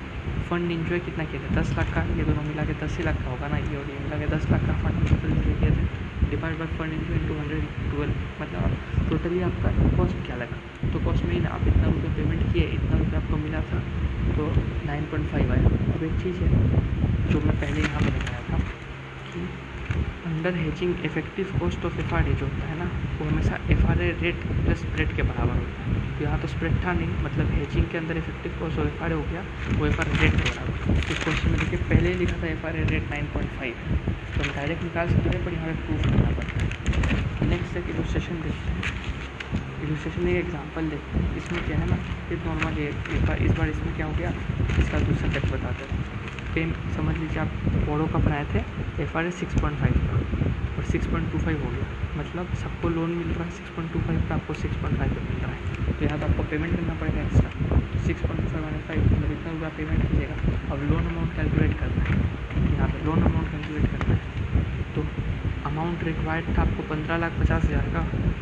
फंड इंजॉय कितना किया था 10 लाख का, ये दोनों मिला के 10 ही लाख का होगा ना, ये और ये मिला के 10 लाख का फंड इंजॉय किया था, divide by fund enjoy into 112 मतलब आप टोटली आपका कॉस्ट क्या लगा, तो कॉस्ट में ही ना आप इतना रुपये पेमेंट किए, इतना रुपये आपको मिला था, तो 9.5 आया। अब एक चीज़ है जो मैं पहले यहाँ पर बताया था कि under hedging effective cost of F जो होता है ना, वो हमेशा एफ रेट प्लस स्प्रेड के बराबर होता है। तो यहाँ तो स्प्रेड था नहीं, मतलब हेजिंग के अंदर इफेक्टिव कॉस्ट ऑफ एफ हो गया, वो एफ रेट के बराबर। इस क्वेश्चन में देखिए पहले ही लिखा था एफ रेट 9.5 है, तो हम डायरेक्ट निकाल सकते हैं, पर यहाँ पर प्रूफ करना पड़ता है। नेक्स्ट एक इलस्ट्रेशन देखते हैं। इलस्ट्रेशन में एक एग्जांपल देखते हैं। इसमें क्या है ना, ये नॉर्मल इस बार इसमें क्या हो गया, इसका दूसरा टेक्स्ट बताते हैं। पेन समझ लीजिए आप बोरो का बनाए थे, एफ 6.5 का और 6.25 हो गया, मतलब सबको लोन मिल रहा है 6.25 का, आपको 6.5 पे मिल रहा है, तो यहाँ तो आपको पेमेंट करना पड़ेगा एक्स्ट्रा। तो 6.25 माइनस 5 मतलब इतना रुपया पेमेंट कीजिएगा। अब लोन अमाउंट कैलकुलेट करना है, यहाँ पे लोन अमाउंट कैलकुलेट करना है। तो अमाउंट रिक्वायर्ड था आपको 15,50,000 का,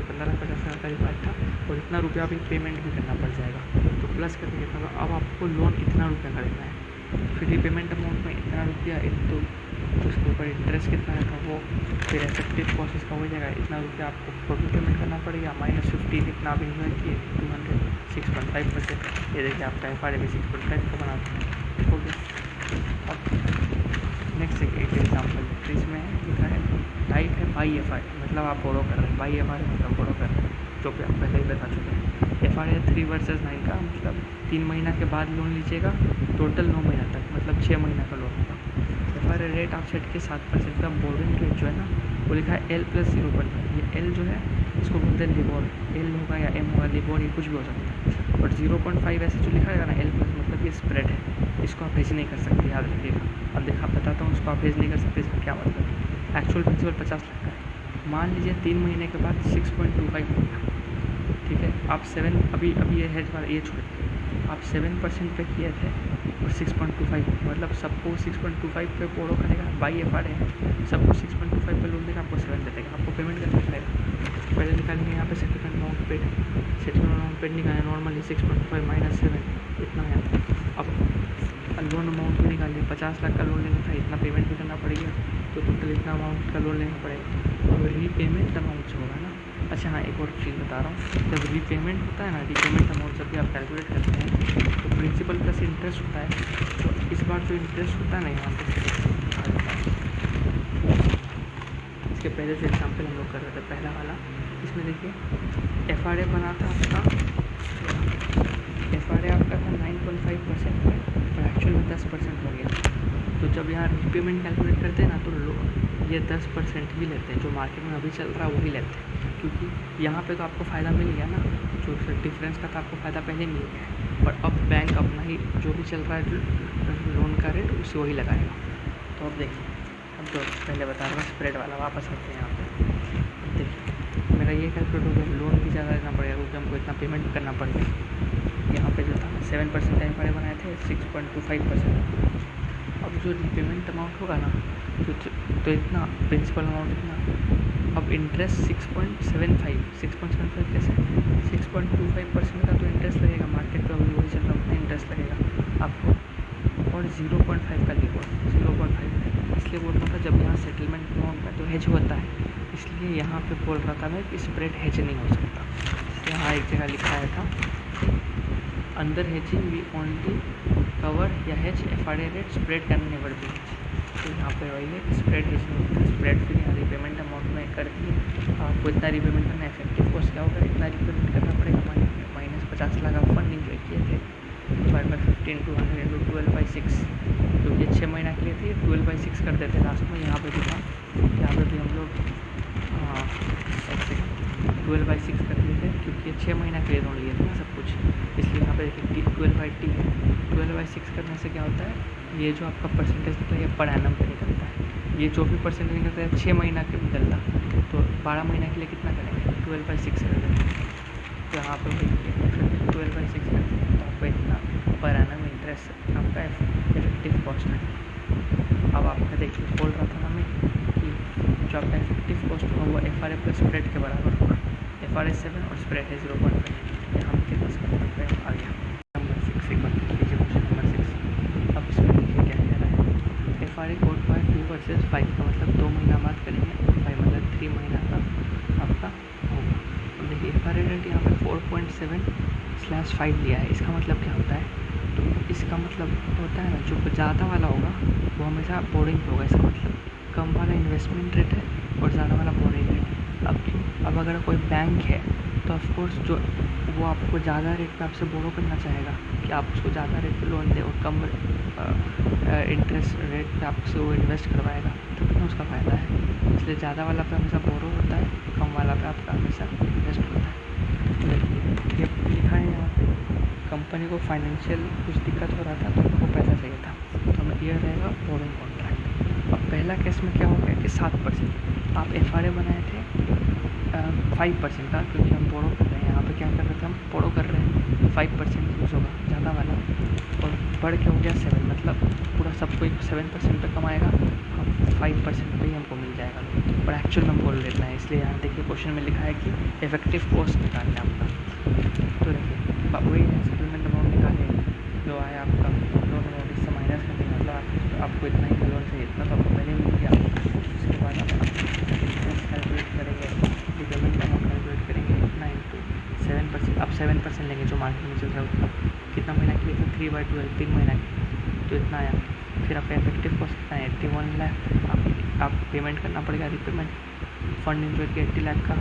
15,50,000 का रिक्वायर्ड था, और इतना रुपया भी पेमेंट भी करना पड़ जाएगा। तो प्लस करके कितना होगा, अब आपको लोन इतना रुपया का लेना है, फिर रिपेमेंट अमाउंट में इतना रुपया, एक तो उसके ऊपर इंटरेस्ट कितना है वो, फिर इफेक्टिव कॉस्ट इसका हो जाएगा, इतना रुपया आपको टोटल पेमेंट करना पड़ेगा, -15 इतना आप इन्वेस्ट किए 200, 6.5%। ये देखिए आपका एफ भी 6.5 का बनाते हैं, हो गया। अब नेक्स्ट एक एग्जाम्पल है, इसमें लिखा है टाइप है बाई एफ मतलब आप बोरो कर रहे हैं, बाई एफ मतलब बोरो कर रहे हैं, जो कि आप पहले ही बता चुके हैं। एफ 3 वर्सेस 9 का मतलब 3 महीना के बाद लोन लीजिएगा, टोटल 9 महीना तक, मतलब 6 महीना का लोन होगा। एफ रेट आप सेट के 7% का बोरिंग रेट जो है ना, वो लिखा है L + 0.5। ये L जो है इसको बोलते हैं लिबोर, L होगा या M होगा, लिबोर ये कुछ भी हो सकता है, और 0.5 ऐसे जो लिखा है ना L+ मतलब ये स्प्रेड है, इसको आप हेज नहीं कर सकते, याद रखिएगा। अब देखा बताता हूँ, इसको आप हेज नहीं कर सकते, इसका क्या मतलब है। एक्चुअल प्रिंसिपल 50 लाख का है, मान लीजिए 3 महीने के बाद 6.25 हो गया, ठीक है। आप 7 अभी ये हेज वाला ये छोड़ के आप 7% पे किए थे और 6.25 मतलब सबको 6.25 पे बोरो करेगा, बाई एफ है, सबको 6.25 पे लोन देगा, आपको 7 दे देगा, आपको पेमेंट करना पड़ेगा। पहले निकालेंगे यहाँ पे settlement amount paid, settlement amount paid निकालें, नॉर्मली 6.5 - 7 इतना है। अब लोन अमाउंट भी निकालिए, 50 लाख का लोन लेना था, इतना पेमेंट भी करना पड़ेगा, तो टोटल इतना अमाउंट का लोन लेना पड़ेगा। अब रीपेमेंट अमाउंट जो होगा ना, अच्छा हाँ एक और चीज़ बता रहा हूँ, जब रीपेमेंट होता है ना, रीपेमेंट अमाउंट जब भी आप कैलकुलेट करते हैं तो प्रिंसिपल प्लस इंटरेस्ट होता है, तो इस बार जो इंटरेस्ट होता है ना यहाँ पे, इसके पहले से एग्जाम्पल हम लोग कर रहे थे पहला वाला, इसमें देखिए एफ बना था आपका, एफ आपका था 9.5% पे, और एक्चुअल में 10% हो गया। तो जब यहाँ रीपेमेंट कैलकुलेट करते हैं ना, तो ये 10% ही लेते हैं, जो मार्केट में अभी चल रहा है वही लेते हैं, क्योंकि यहाँ पे तो आपको फ़ायदा मिल गया ना, जो डिफरेंस का था आपको फ़ायदा पहले मिल गया है, और अब बैंक अपना ही जो भी चल रहा है लोन का रेट उसे वही लगाएगा। तो अब देखिए, अब जो पहले बता रहा हूँ स्प्रेड वाला, वापस आते हैं यहाँ पे। अब देखिए मेरा ये कैलकुलेट हो गया, लोन भी ज़्यादा लेना पड़ेगा क्योंकि हमको इतना पेमेंट करना पड़ेगा। यहाँ पे जो था 7% टाइम पड़े बनाए थे, 6.25%। अब जो रीपेमेंट अमाउंट होगा ना, तो इतना प्रिंसिपल अमाउंट इतना, अब इंटरेस्ट 6.75 कैसे, 6.25% का तो इंटरेस्ट लगेगा, मार्केट पे अभी वही चल रहा है, उतना इंटरेस्ट लगेगा आपको, और 0.5 का लिबोर, 0.5 इसलिए बोल रहा था जब यहाँ सेटलमेंट अमाउंट का तो हेज होता है, इसलिए यहाँ पे बोल रहा था मैं कि स्प्रेड हेज नहीं हो सकता। यहाँ एक जगह लिखाया था अंदर हेजिंग वी ओनली कवर या hedge F rate spread can never be hedge. तो यहाँ पे वही है स्प्रेड हेज नहीं होता, स्प्रेड फिर यहाँ रिपेमेंट अमाउंट में करके आपको इतना रिपेमेंट करना, इफेक्टिव कॉस्ट क्या होगा, इतना रिपेमेंट करना पड़ेगा, -50 लाख आप फंड इंजॉय किए थे, डिवाइड बाई 15 × 100 × 12/6, तो ये 6 महीना के लिए थे, 12/6 कर देते लास्ट में। यहाँ पे भी था, यहाँ पे भी हम लोग 12/6 कर दिए थे, क्योंकि 6 महीना के लिए लोन लिए थे ना सब कुछ, इसलिए यहाँ पे देखिए 12/t है। 12/6 करने से क्या होता है, ये जो आपका परसेंटेज होता है ये पर एनम पे निकलता है, ये जो भी परसेंटेज निकलता है 6 महीना के निकलता, तो 12 महीना के लिए कितना करेंगे, 12/6 कर देंगे। तो यहाँ पर देखिए 12/6 कर देंगे, तो आपको इतना पर एनम इंटरेस्ट आपका इफेक्टिव कॉस्ट है। अब आपका देखिए बोल रहा था हमें कि जो आपका इफेक्टिव कॉस्ट होगा वो एफ प्लस स्प्रेड के बराबर होगा, एफ 7 और स्प्रेड है 0.5, यहाँ पे कितना 7.5 आ गया। नंबर 6 एक बार लीजिए क्वेश्चन नंबर 6। अब इसमें देखिए क्या कह रहा है, एफ कोड पर 2 वर्सेस 5 का मतलब 2 महीना बाद करेंगे, 5 मतलब 3 महीना का आपका होगा। देखिए एफ आर रेट यहाँ पर 4.7/5 लिया है। इसका मतलब क्या होता है? तो इसका मतलब होता है ना, जो ज़्यादा वाला होगा वो हमेशा बोरिंग होगा। इसका मतलब कम वाला इन्वेस्टमेंट रेट है और ज़्यादा वाला बोरिंग रेट है। अब क्यों? अब अगर कोई बैंक है तो ऑफकोर्स जो वो आपको ज़्यादा रेट पे आपसे बोरो करना चाहेगा कि आप उसको ज़्यादा रेट पे लोन दें और कम इंटरेस्ट रेट पे आपसे वो इन्वेस्ट करवाएगा, तो कितना उसका फ़ायदा है। इसलिए ज़्यादा वाला पे हमेशा बोरो होता है, कम वाला पे आपका हमेशा इन्वेस्ट होता है। देखिए ये लिखा है यहाँ पे, कंपनी को फाइनेंशियल कुछ दिक्कत हो रहा था तो उनको पैसा चाहिए था, तो हमें ये रहेगा बोरिंग कॉन्ट्रैक्ट। अब पहला केस में क्या हो गया कि 7% आप एफ बनाए थे 5% का, क्योंकि हम बोरो कर रहे हैं। यहाँ पे क्या कर रहे थे, हम बोरो कर रहे हैं 5% यूज़ होगा ज़्यादा वाला, और बढ़ के हो गया 7, मतलब पूरा सब कोई 7% पे कमाएगा, हम 5% पे ही हमको मिल जाएगा लोन। और एक्चुअल में हम बोल लेना है, इसलिए यहाँ देखिए क्वेश्चन में लिखा है कि इफेक्टिव कॉस्ट निकालना है आपका। तो देखिए वही है, सेटलमेंट अमाउंट निकालें जो आया आपका लोन अमाउंट, इससे माइनस करने का मतलब आपको इतना ही लोन चाहिए, इतना तो आपको पहले मिल गया। उसके बाद आप इंटरेस्ट कैलकुलेट करेंगे, रिपेमेंट अमाउंट कैलकुलेट करेंगे, इतना इंटू 7%। आप 7% लेंगे जो मार्केट में चल रहा है उतना। कितना महीना के लिए? तो 3/12 3 महीना की, तो इतना आया। फिर आपका इफेक्टिव कॉस्ट कितना है? 81 लाख आप पेमेंट करना पड़ेगा, रिपेमेंट फंड इंटू 80 लाख का।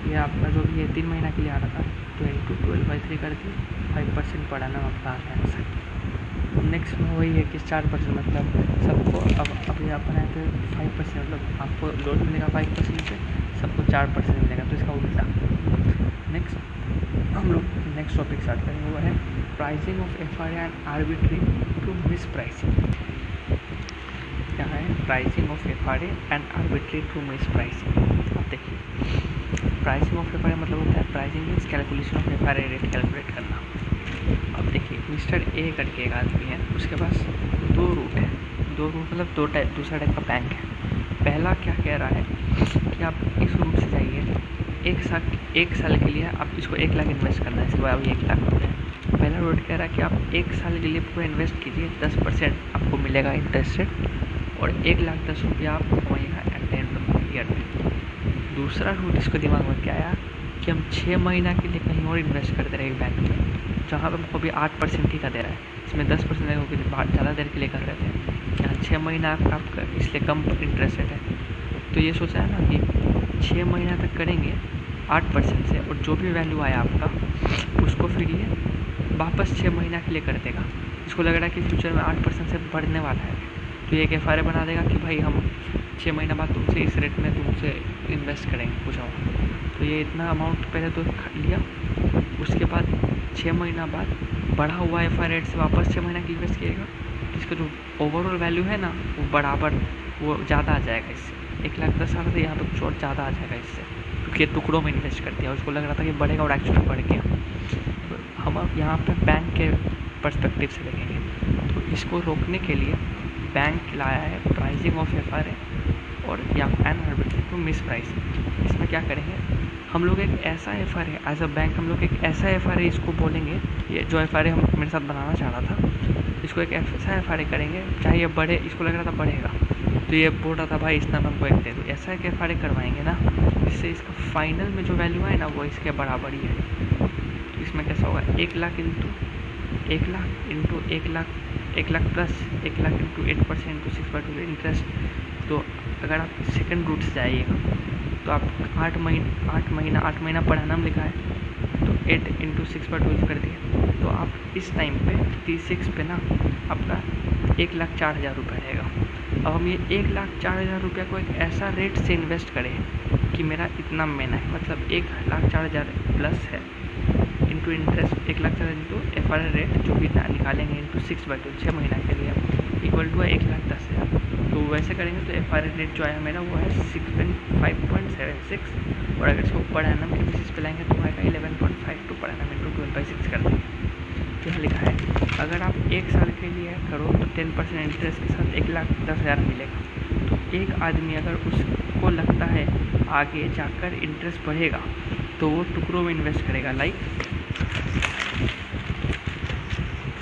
ये आपका जो भी है 3 महीना के लिए आ रहा था, तो इंटू 12/3 करके 5% पड़ा ना आपका आ गया आंसर। नेक्स्ट में वही है कि 4%, मतलब सबको अब अभी आप बनाए थे 5%, मतलब आपको लोन मिलेगा 5% पे, सबको 4% मिलेगा, तो इसका उल्टा। नेक्स्ट हम लोग नेक्स्ट टॉपिक स्टार्ट करेंगे, वो है pricing of F and arbitrary to mispricing. क्या है? Pricing of F and arbitrary to mispricing. अब देखिए प्राइसिंग ऑफ एफ मतलब होता है, pricing means calculation of F rate calculate करना। अब देखिए मिस्टर ए करके एक आदमी है, उसके पास 2 रूट है, 2 रूट मतलब दूसरा टाइप का बैंक है। पहला क्या कह रहा है कि आप इस रूट से जाइए, एक साल के लिए आप इसको 1 लाख इन्वेस्ट करना है, इसके बाद अभी 1 लाख हो गया। पहला रूट कह रहा है कि आप 1 साल के लिए पूरा इन्वेस्ट कीजिए, 10% आपको मिलेगा इंटरेस्ट रेट, और 1,10,000 रुपया आप कमाइएगा at the end of year में। दूसरा रूट इसको दिमाग में क्या आया कि हम 6 महीना के लिए कहीं और इन्वेस्ट करते रहे बैंक में, जहाँ पर हमको भी 8% ही का दे रहा है, इसमें 10% ज़्यादा देर के लिए कर रहे थे, यहाँ 6 महीना आपका इसलिए कम इंटरेस्ट रेट है। तो ये सोचा है ना कि 6 महीना तक करेंगे 8% से, और जो भी वैल्यू आया आपका उसको फिर ये वापस 6 महीना के लिए कर देगा। इसको लग रहा है कि फ्यूचर में 8% से बढ़ने वाला है, तो ये एक एफ बना देगा कि भाई हम 6 महीना बाद तुमसे इस रेट में तुमसे इन्वेस्ट करेंगे कुछ और। तो ये इतना अमाउंट पहले तो लिया, उसके बाद 6 महीना बाद बढ़ा हुआ एफ रेट से वापस 6 महीना की इन्वेस्ट किएगा, इसका जो ओवरऑल वैल्यू है ना वो बराबर वो ज़्यादा आ जाएगा इससे। 1,10,000 से यहाँ पर कुछ और ज़्यादा आ जाएगा इससे, क्योंकि टुकड़ों में इन्वेस्ट कर दिया, उसको लग रहा था कि बढ़ेगा और एक्चुअली बढ़ गया। तो हम अब यहाँ पर बैंक के पर्सपेक्टिव से देखेंगे, तो इसको रोकने के लिए बैंक लाया है प्राइसिंग ऑफ एफ और या an arbitrary to mispricing. इसमें क्या करेंगे हम लोग, एक ऐसा एफ एज अ बैंक हम लोग एक ऐसा एफ इसको बोलेंगे, ये जो एफ हम मेरे साथ बनाना चाह रहा था, इसको एक ऐसा एफ करेंगे, चाहे ये बढ़े, इसको लग रहा था बढ़ेगा, तो ये बोल रहा था भाई इतना हमको एक दे दो, ऐसा एक एफ करवाएंगे ना, इससे इसका फाइनल में जो वैल्यू है ना वो इसके बराबर ही है। तो इसमें कैसा होगा 1 lakh into 1 lakh plus 1 lakh into 8% into 6/2 interest. तो अगर आप सेकंड रूट से जाइएगा तो आप 8 महीना पर एनम लिखा है, तो 8 इंटू 6/2 कर दिए, तो आप इस टाइम पे T6 पे ना आपका 1,04,000 रुपये रहेगा। अब हम ये 1,04,000 रुपये को एक ऐसा रेट से इन्वेस्ट करें कि मेरा इतना महीना है, मतलब 1,04,000 प्लस है into interest 1,04,000 into F rate जो भी निकालेंगे इंटू 6/2 6 महीना के लिए इक्वल टू है 1,10,000। तो वैसे करेंगे तो एफ रेट जो आया मेरा वो है 5.76, और अगर इसको पर एनम के बेसिस पे लाएंगे तो आएगा 11.52 पर एनम इंटू 12/6 कर देंगे। यह लिखा है अगर आप 1 साल के लिए करो तो 10% इंटरेस्ट के साथ 1,10,000 मिलेगा। तो एक आदमी अगर उसको लगता है आगे जाकर इंटरेस्ट बढ़ेगा तो वो टुकड़ों में इन्वेस्ट करेगा, लाइक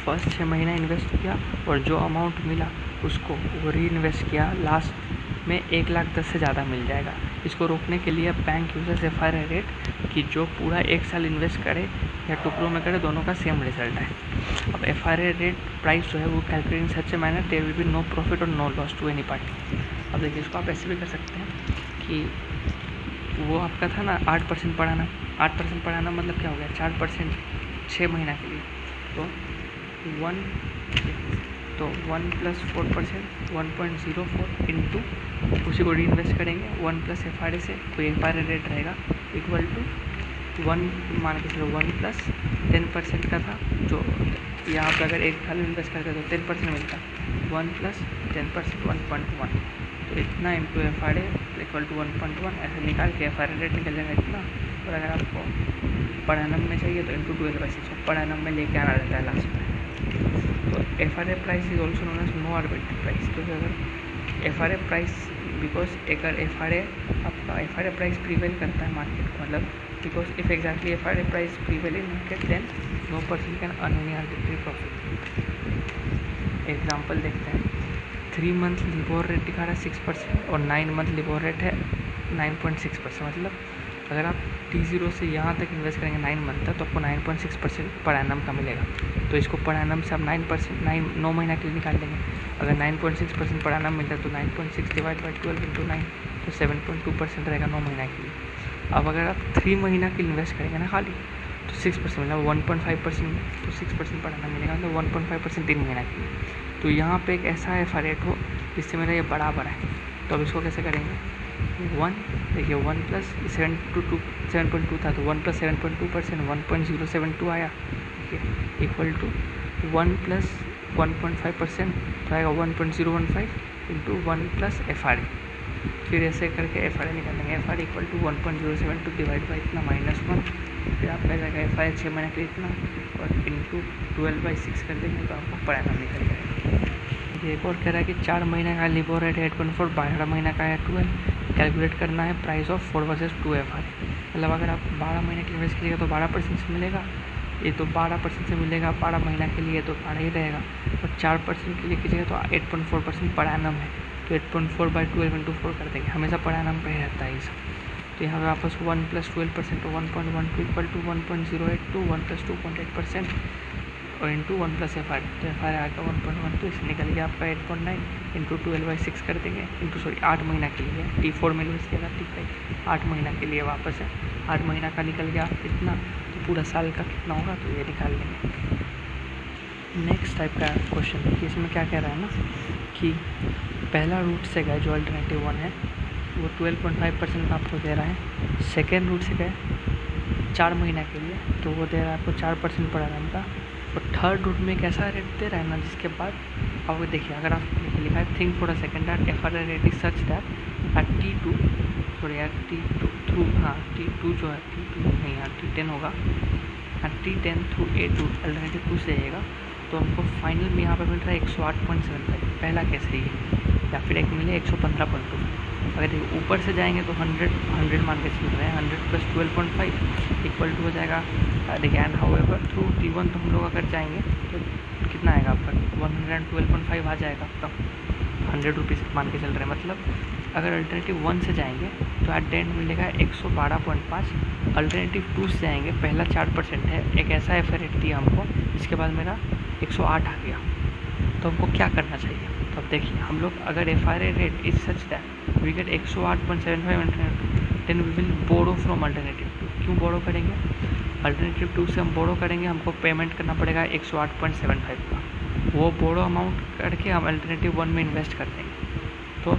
फर्स्ट 6 महीना इन्वेस्ट किया और जो अमाउंट मिला उसको वो री इन्वेस्ट किया, लास्ट में 1,10,000 से ज़्यादा मिल जाएगा। इसको रोकने के लिए बैंक यूजर्स एफ रेट कि कि जो पूरा एक साल इन्वेस्ट करे या टुकड़ों में करे, दोनों का सेम रिजल्ट है। अब FRA रेट प्राइस जो है वो calculate in such a manner there will be no profit और no loss to any party. अब देखिए इसको आप ऐसे भी कर सकते हैं कि वो आपका था ना 8% पढ़ाना, 8% पढ़ाना मतलब क्या हो गया 4% 6 महीना के लिए, तो 1 + 4% 1.04 इंटू उसी को री इन्वेस्ट करेंगे 1 + FRA से, तो FRA रेट रहेगा इक्वल टू 1 मान के चलो 1 + 10% का था, जो यहाँ पर अगर एक साल इन्वेस्ट करते तो 10% मिलता, 1 + 10% 1.1, तो इतना इंटू FRA इक्वल टू 1.1 ऐसे निकाल के FRA रेट निकल जाएगा इतना। और अगर आपको पर एनम में चाहिए तो इंटू 12/6 पर एनम में लेके आना रहता है लास्ट में। तो FRA price is also known as no arbitrary price, क्योंकि अगर FRA प्राइस बिकॉज अगर FRA प्राइस प्रीवेल करता है मार्केट को, मतलब because if exactly FRA price prevail in market then no person can earn any arbitrary profit. Example देखते हैं, 3 month LIBOR rate दिखा रहा है 6% और 9 मंथ लिबोर रेट है 9.6%। मतलब अगर आप T0 से यहाँ तक इन्वेस्ट करेंगे 9 मंथ तक तो आपको 9.6% पर एनम का मिलेगा। तो इसको पर एनम से आप 9 महीना के लिए निकाल लेंगे। अगर 9.6% पर एनम मिलता है तो 9.6 डिवाइड बाई 12 इंटू 9 तो 7.2% रहेगा 9 महीना के लिए। अब अगर आप 3 महीना के लिए इन्वेस्ट करेंगे ना खाली तो 6% मिलेगा, 1.5% तो 6% पर एनम मिलेगा, मतलब 1.5% 3 महीना के लिए। तो यहाँ पे एक ऐसा FRA रेट हो जिससे मेरा ये बराबर है। तो अब इसको कैसे करेंगे, 1 देखिए 1 + 7.2 था तो 1 + 7.2% 1.072 आया, ठीक है, इक्वल टू 1 + 1.5% तो आएगा 1.015 इंटू 1 + FRA। फिर ऐसे करके FRA निकालेंगे, FRA equal to 1.072 divide by इतना -1, फिर आपका जाएगा FRA 6 महीने के लिए इतना और इंटू 12/6 कर देंगे तो आपको पर एनम निकल जाएगा। ये एक और कह रहा है कि 4 महीने का लिबोर रेट 8.4, 12 महीना का है 12, कैलकुलेट करना है प्राइस ऑफ 4 वर्सेस 2 FRA। मतलब अगर आप 12 महीने के लिए इन्वेस्ट कीजिएगा तो 12% से मिलेगा, ये तो 12% से मिलेगा 12 महीना के लिए तो 12 ही रहेगा, और 4% के लिए कीजिएगा तो 8.4% पर एनम है, तो 8.4/12 इंटू 4 कर देंगे, हमेशा पर एनम पे ही रहता है ये सब। तो यहाँ पे वापस 1 + 12% तो 1.12 इक्वल टू 1.082 1 + 2.8% और इंटू 1 + FRA, तो FRA आएगा 1.1, तो इससे निकल गया आपका 8.9 इंटू 12/6 कर देंगे इंटू 8 महीना के लिए T4 में इन्वेस्ट किया था, ठीक है 8 महीना के लिए वापस है, 8 महीना का निकल गया इतना, तो पूरा साल का कितना होगा तो ये निकाल लेंगे। नेक्स्ट टाइप का क्वेश्चन देखिए, इसमें क्या कह रहा है ना कि पहला रूट से गए जो अल्टरनेटिव 1 है वो 12.5% आपको दे रहा है, सेकेंड रूट से गए 4 महीना के लिए तो वो दे रहा है आपको 4% पर एनम का, और थर्ड रूट में एक ऐसा रेट दे रहा है ना जिसके बाद आप देखिए अगर आप लिखा है think for a second that FRA rate is such that at T2 through T2 जो है T2 नहीं यहाँ T10 होगा, T10 थ्रू A2 अल्टरनेटिव 2 से आएगा तो हमको फाइनल में यहाँ पर मिल रहा है 108.75, पहला केस है ये, या फिर एक मिले 115.2। अगर देखिए ऊपर से जाएंगे तो 100 मान के चल रहे हैं, 100 + 12.5 इक्वल टू हो जाएगा देखिए, एंड हाउएवर थ्रू T1 तो हम लोग अगर जाएंगे तो कितना आएगा आपका 112.5 आ जाएगा आपका, 100 रुपीज़ मान के चल रहे हैं। मतलब अगर अल्टरनेटिव 1 से जाएंगे तो एट द एंड मिलेगा 112.5, अल्टरनेटिव 2 से जाएंगे पहला 4% है, एक ऐसा FRA रेट दिया हमको जिसके बाद मेरा 108 आ गया, तो हमको क्या करना चाहिए। तो अब देखिए हम लोग अगर FRA rate is such that we get 108.75 then we will borrow from alternative 2। क्यों बोरो करेंगे, अल्टरनेटिव 2 से हम बोरो करेंगे, हमको पेमेंट करना पड़ेगा 108.75 का, वो बोरो अमाउंट करके हम अल्टरनेटिव 1 में इन्वेस्ट कर देंगे, तो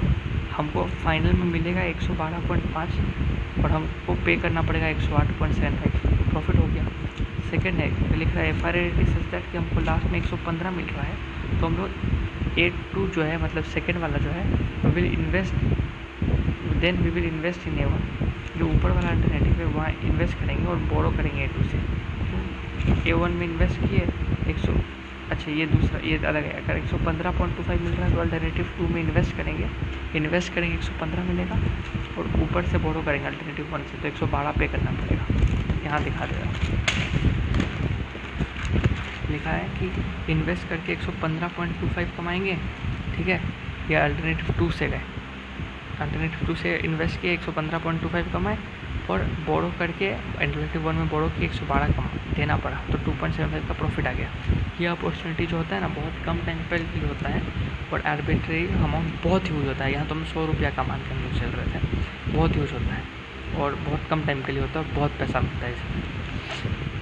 हमको फाइनल में मिलेगा 112.5 और हमको पे करना पड़ेगा 108.75, प्रॉफिट हो गया। सेकेंड है लिख रहा है FRA rate is such that कि हमको लास्ट में 115 मिल रहा है, तो हम लोग 8.2 जो है मतलब सेकेंड वाला जो है we will invest in A1, जो ऊपर वाला अल्टरनेटिव है वहाँ इन्वेस्ट करेंगे और बोरो करेंगे A2 से। तो A1 में इन्वेस्ट किए 100, अच्छा ये दूसरा ये अलग है, अगर 115.25 मिल रहा है तो अल्टरनेटिव 2 में इन्वेस्ट करेंगे 115 मिलेगा और ऊपर से बोरो करेंगे अल्टरनेटिव 1 से तो 112 पे करना पड़ेगा। यहाँ दिखा दे रहा लिखा है कि इन्वेस्ट करके 115.25 कमाएंगे, ठीक है, या अल्टरनेटिव 2 से गए, अल्टरनेटिव 2 से इन्वेस्ट किए 115.25 कमाए और बोरो करके अल्टरनेटिव 1 में बोरो की 112 कम देना पड़ा, तो 2.75 का प्रॉफिट आ गया। ये अपॉर्चुनिटी जो होता है ना बहुत कम टाइम पर भी होता है और आर्बिट्रेरी अमाउंट बहुत यूज होता है। यहाँ तो हम 100 रुपया का मान के हम लोग चल रहे थे, बहुत यूज होता है और बहुत कम टाइम के लिए होता है और बहुत पैसा मिलता है इसमें।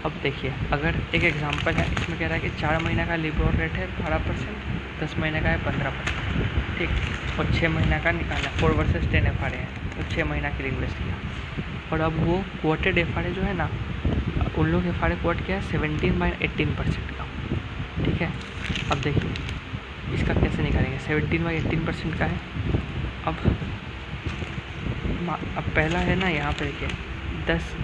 अब देखिए, अगर एक एग्जांपल है, इसमें कह रहा है कि 4 महीने का लिबोर रेट है 12%, 10 महीने का है 15%, ठीक, और 6 महीने का निकालना 4 वर्सेस 10 FRA है, तो 6 महीना के लिए इन्वेस्ट किया। और अब वो क्वोटेड FRA जो है ना, उन लोग FRA क्वोट किया है 17/18% का, ठीक है। अब देखिए इसका कैसे निकालेंगे, 17/18% का है। अब पहला है ना, यहाँ पे देखिए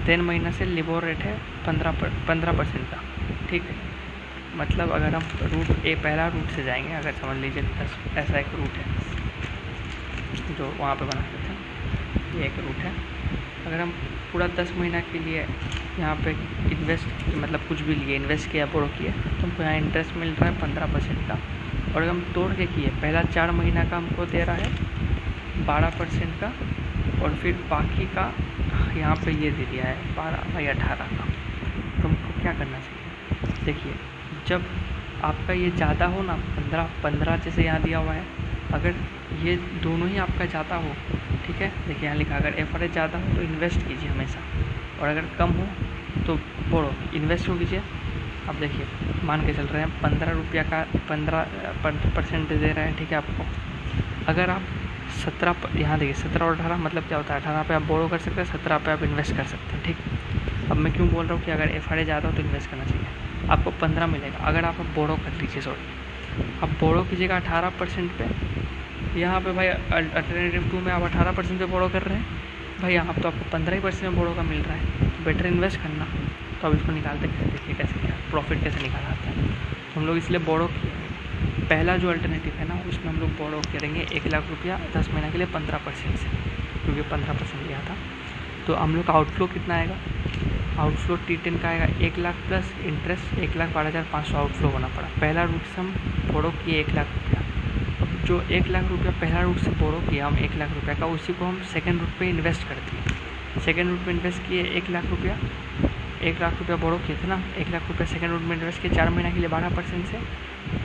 10 महीना से लिबोर रेट है 15% का, ठीक है। मतलब अगर हम रूट ए पहला रूट से जाएंगे, अगर समझ लीजिए 10 ऐसा एक रूट है जो वहाँ पे बनाते थे, ये एक रूट है। अगर हम पूरा 10 महीना के लिए यहाँ पे इन्वेस्ट मतलब कुछ भी लिए, इन्वेस्ट किया, बोरो किया, तो हमको यहाँ इंटरेस्ट मिल रहा है 15% का। और अगर हम तोड़ के किए, पहला 4 महीना का हमको दे रहा है 12% का, और फिर बाकी का यहाँ पे ये दे दिया है 12/18 का। तो हमको क्या करना चाहिए, देखिए जब आपका ये ज़्यादा हो ना, 15 जैसे यहाँ दिया हुआ है, अगर ये दोनों ही आपका ज़्यादा हो, ठीक है, देखिए यहाँ लिखा, अगर FRA ज़्यादा हो तो इन्वेस्ट कीजिए हमेशा, और अगर कम हो तो बोरो इन्वेस्ट हो कीजिए। अब देखिए मान के चल रहे हैं 15 रुपया का 15% दे रहा है, ठीक है आपको। अगर आप 17 यहाँ देखिए 17 और 18 मतलब क्या होता है, 18 पे आप बोरो कर सकते हैं, 17 पे आप इन्वेस्ट कर सकते हैं, ठीक। अब मैं क्यों बोल रहा हूँ कि अगर FRA ज़्यादा हो तो इन्वेस्ट करना चाहिए, आपको 15 मिलेगा। अगर आप बोरो कर लीजिए, सॉरी आप बोरो कीजिएगा 18% पे, यहाँ पे भाई अल्टरनेटिव 2 में आप 18% पे बोरो कर रहे हैं, भाई यहाँ तो आपको 15% में बोरो का मिल रहा है, तो बेटर इन्वेस्ट करना। तो अब इसको निकालते कैसे, देखिए कैसे क्या प्रॉफिट कैसे निकाला आता है। तो हम लोग इसलिए बोरो किए, पहला जो अल्टरनेटिव है ना उसमें हम लोग बोरो करेंगे 1 लाख रुपया 10 महीने के लिए 15% से, क्योंकि 15% लिया था। तो हम लोग का आउटफ्लो कितना आएगा, आउटफ्लो T10 का आएगा 1 लाख प्लस इंटरेस्ट 1,12,500 आउटफ्लो होना पड़ा। पहला रूट से हम बोरो किए 1 लाख रुपया, अब जो 1 लाख रुपया पहला रूट से बोरो किया हम 1 लाख रुपया का, उसी को हम सेकेंड रूट पे इन्वेस्ट कर दिए। सेकेंड रूट पे इन्वेस्ट किए 1 लाख रुपया, 1 लाख रुपया बोरो किए थे ना, 1 लाख रुपया सेकेंड रूट में इन्वेस्ट किए 4 महीने के लिए 12% से,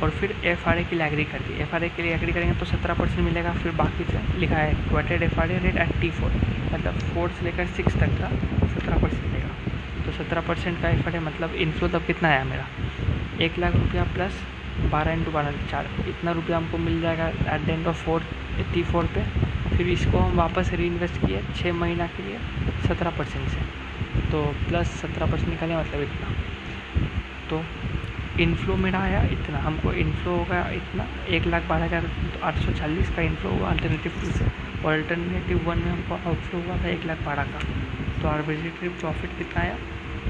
और फिर FRA के लिए एग्री कर दिए। FRA के लिए एग्री करेंगे तो 17% मिलेगा। फिर बाकी से लिखा है क्वोटेड FRA रेट एट T4, मतलब 4 से लेकर 6 तक का 17% मिलेगा। तो 17% का FRA मतलब इनफ्लो तब कितना आया मेरा, 1 लाख रुपया प्लस 12 × 12 4, इतना रुपया हमको मिल जाएगा eight the end of T4 पे। फिर इसको हम वापस री इन्वेस्ट किए 6 महीना के लिए 17% से, तो प्लस 17% निकाले मतलब इतना। तो इनफ्लो मेरा आया इतना, हमको इनफ्लो होगा इतना 1,12,840 का इनफ्लो हुआ अल्टरनेटिव 2 से, और अल्टरनेटिव 1 में हमको आउटफ्लो हुआ था 1,12,000 का। तो आर्बिट्रेरी प्रॉफिट कितना आया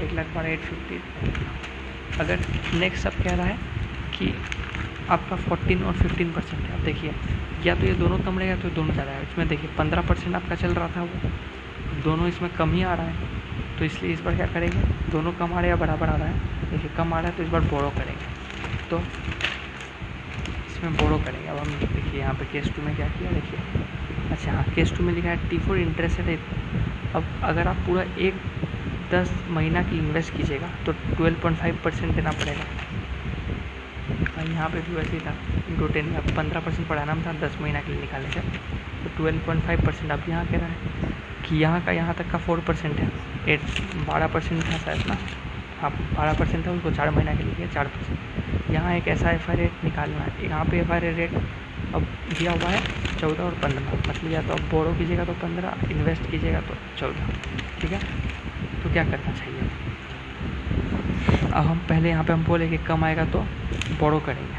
1,12,850। अगर नेक्स्ट अब कह रहा है कि आपका 14 और 15% है। अब देखिए या तो ये दोनों कम रहेगा तो दोनों ज़्यादा है। इसमें देखिए 15% आपका चल रहा था, वो दोनों इसमें कम ही आ रहा है, तो इसलिए इस बार क्या करेंगे, दोनों कम आ रहे हैं या बराबर आ रहा है, देखिए कम आ रहा है तो इस बार बोरो करेंगे, तो इसमें बोरो करेंगे। अब हम देखिए यहाँ पे केस 2 में क्या किया, देखिए अच्छा हाँ केस 2 में लिखा है T4 इंटरेस्ट रेट। अब अगर आप पूरा 10 महीना की इन्वेस्ट कीजिएगा तो 12.5% देना पड़ेगा। यहाँ पे भी वैसे ही था, इंटू 10 अब 15% पढ़ाना था 10 महीना के लिए निकालने से, तो 12.5%। अब यहाँ कह रहा है कि यहाँ का यहाँ तक का 4% है, 12% था शायद ना, हाँ 12% था, उसको 4 महीना के लिए 4%। यहाँ एक ऐसा FRA रेट निकालना है, यहाँ पे FRA रेट अब दिया हुआ है 14 और 15, मतलब या तो आप बोरो कीजिएगा तो 15, इन्वेस्ट कीजिएगा तो 14, ठीक है। तो क्या करना चाहिए, अब हम पहले यहाँ पे हम बोले कि कम आएगा तो बोरो करेंगे,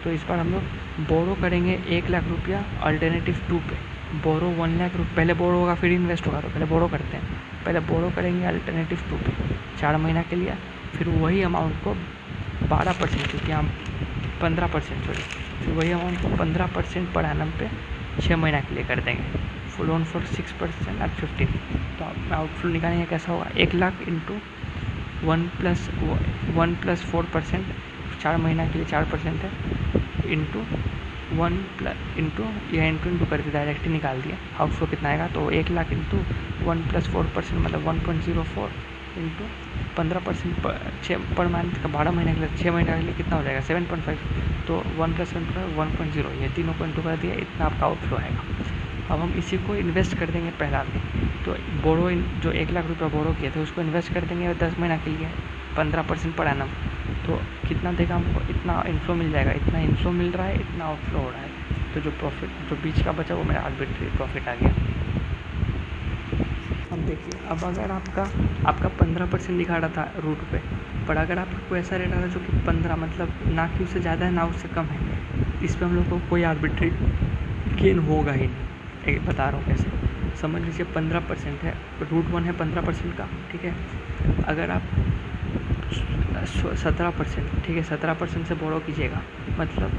तो इस बार हम लोग बोरो करेंगे 1 लाख रुपया अल्टरनेटिव 2 पे। बोरो 1 लाख रुपये, पहले बोरो होगा फिर इन्वेस्ट होगा, तो पहले बोरो करते हैं, पहले बोरो करेंगे अल्टरनेटिव 2 पे 4 महीना के लिए, फिर वही अमाउंट को 12%, क्योंकि हम 15% सॉरी, फिर वही अमाउंट को 15% पर एनम पे 6 महीना के लिए कर देंगे, फुल ऑन फॉर 6% एट 15। तो आप आउटफ्लो निकालेंगे कैसा होगा, 1 लाख इंटू 1 + 4%, 4 महीना के लिए 4% है, इंटू 1 प्लस इंटू या इंटू करके डायरेक्ट ही निकाल दिया आउटफ्लो कितना आएगा। तो 1 लाख इंटू 1 + 4% मतलब 1.04 इंटू 15% पर मंथ का 12 महीने के लिए 6 महीने के लिए कितना हो जाएगा 7.5। तो 1 + 7.5 1.0 ये तीनों को इंटू कर दिया, इतना आपका आउटफ्लो आएगा। अब हम इसी को इन्वेस्ट कर देंगे पहला में। तो बोरो जो 1 लाख रुपये बोरो किए थे उसको इन्वेस्ट कर देंगे 10 महीना के लिए 15% पर एनम। तो कितना देगा हमको, इतना इनफ्लो मिल जाएगा, इतना इनफ्लो मिल रहा है, इतना आउटफ्लो हो रहा है। तो जो प्रॉफिट जो बीच का बचा वो मेरा आर्बिट्री प्रॉफिट आ गया। अब देखिए, अब अगर आपका 15% दिखा रहा था रूट पे, पर अगर आपका कोई ऐसा रेट आ रहा है जो कि 15 मतलब ना कि उससे ज़्यादा है ना उससे कम है, इस पर हम लोग को कोई आर्बिट्री गेन होगा ही नहीं। एक बता रहा हूँ कैसे, समझ लीजिए 15% है, रूट 1 है 15% का, ठीक है। अगर आप 17%, ठीक है, 17% से बोरो कीजिएगा, मतलब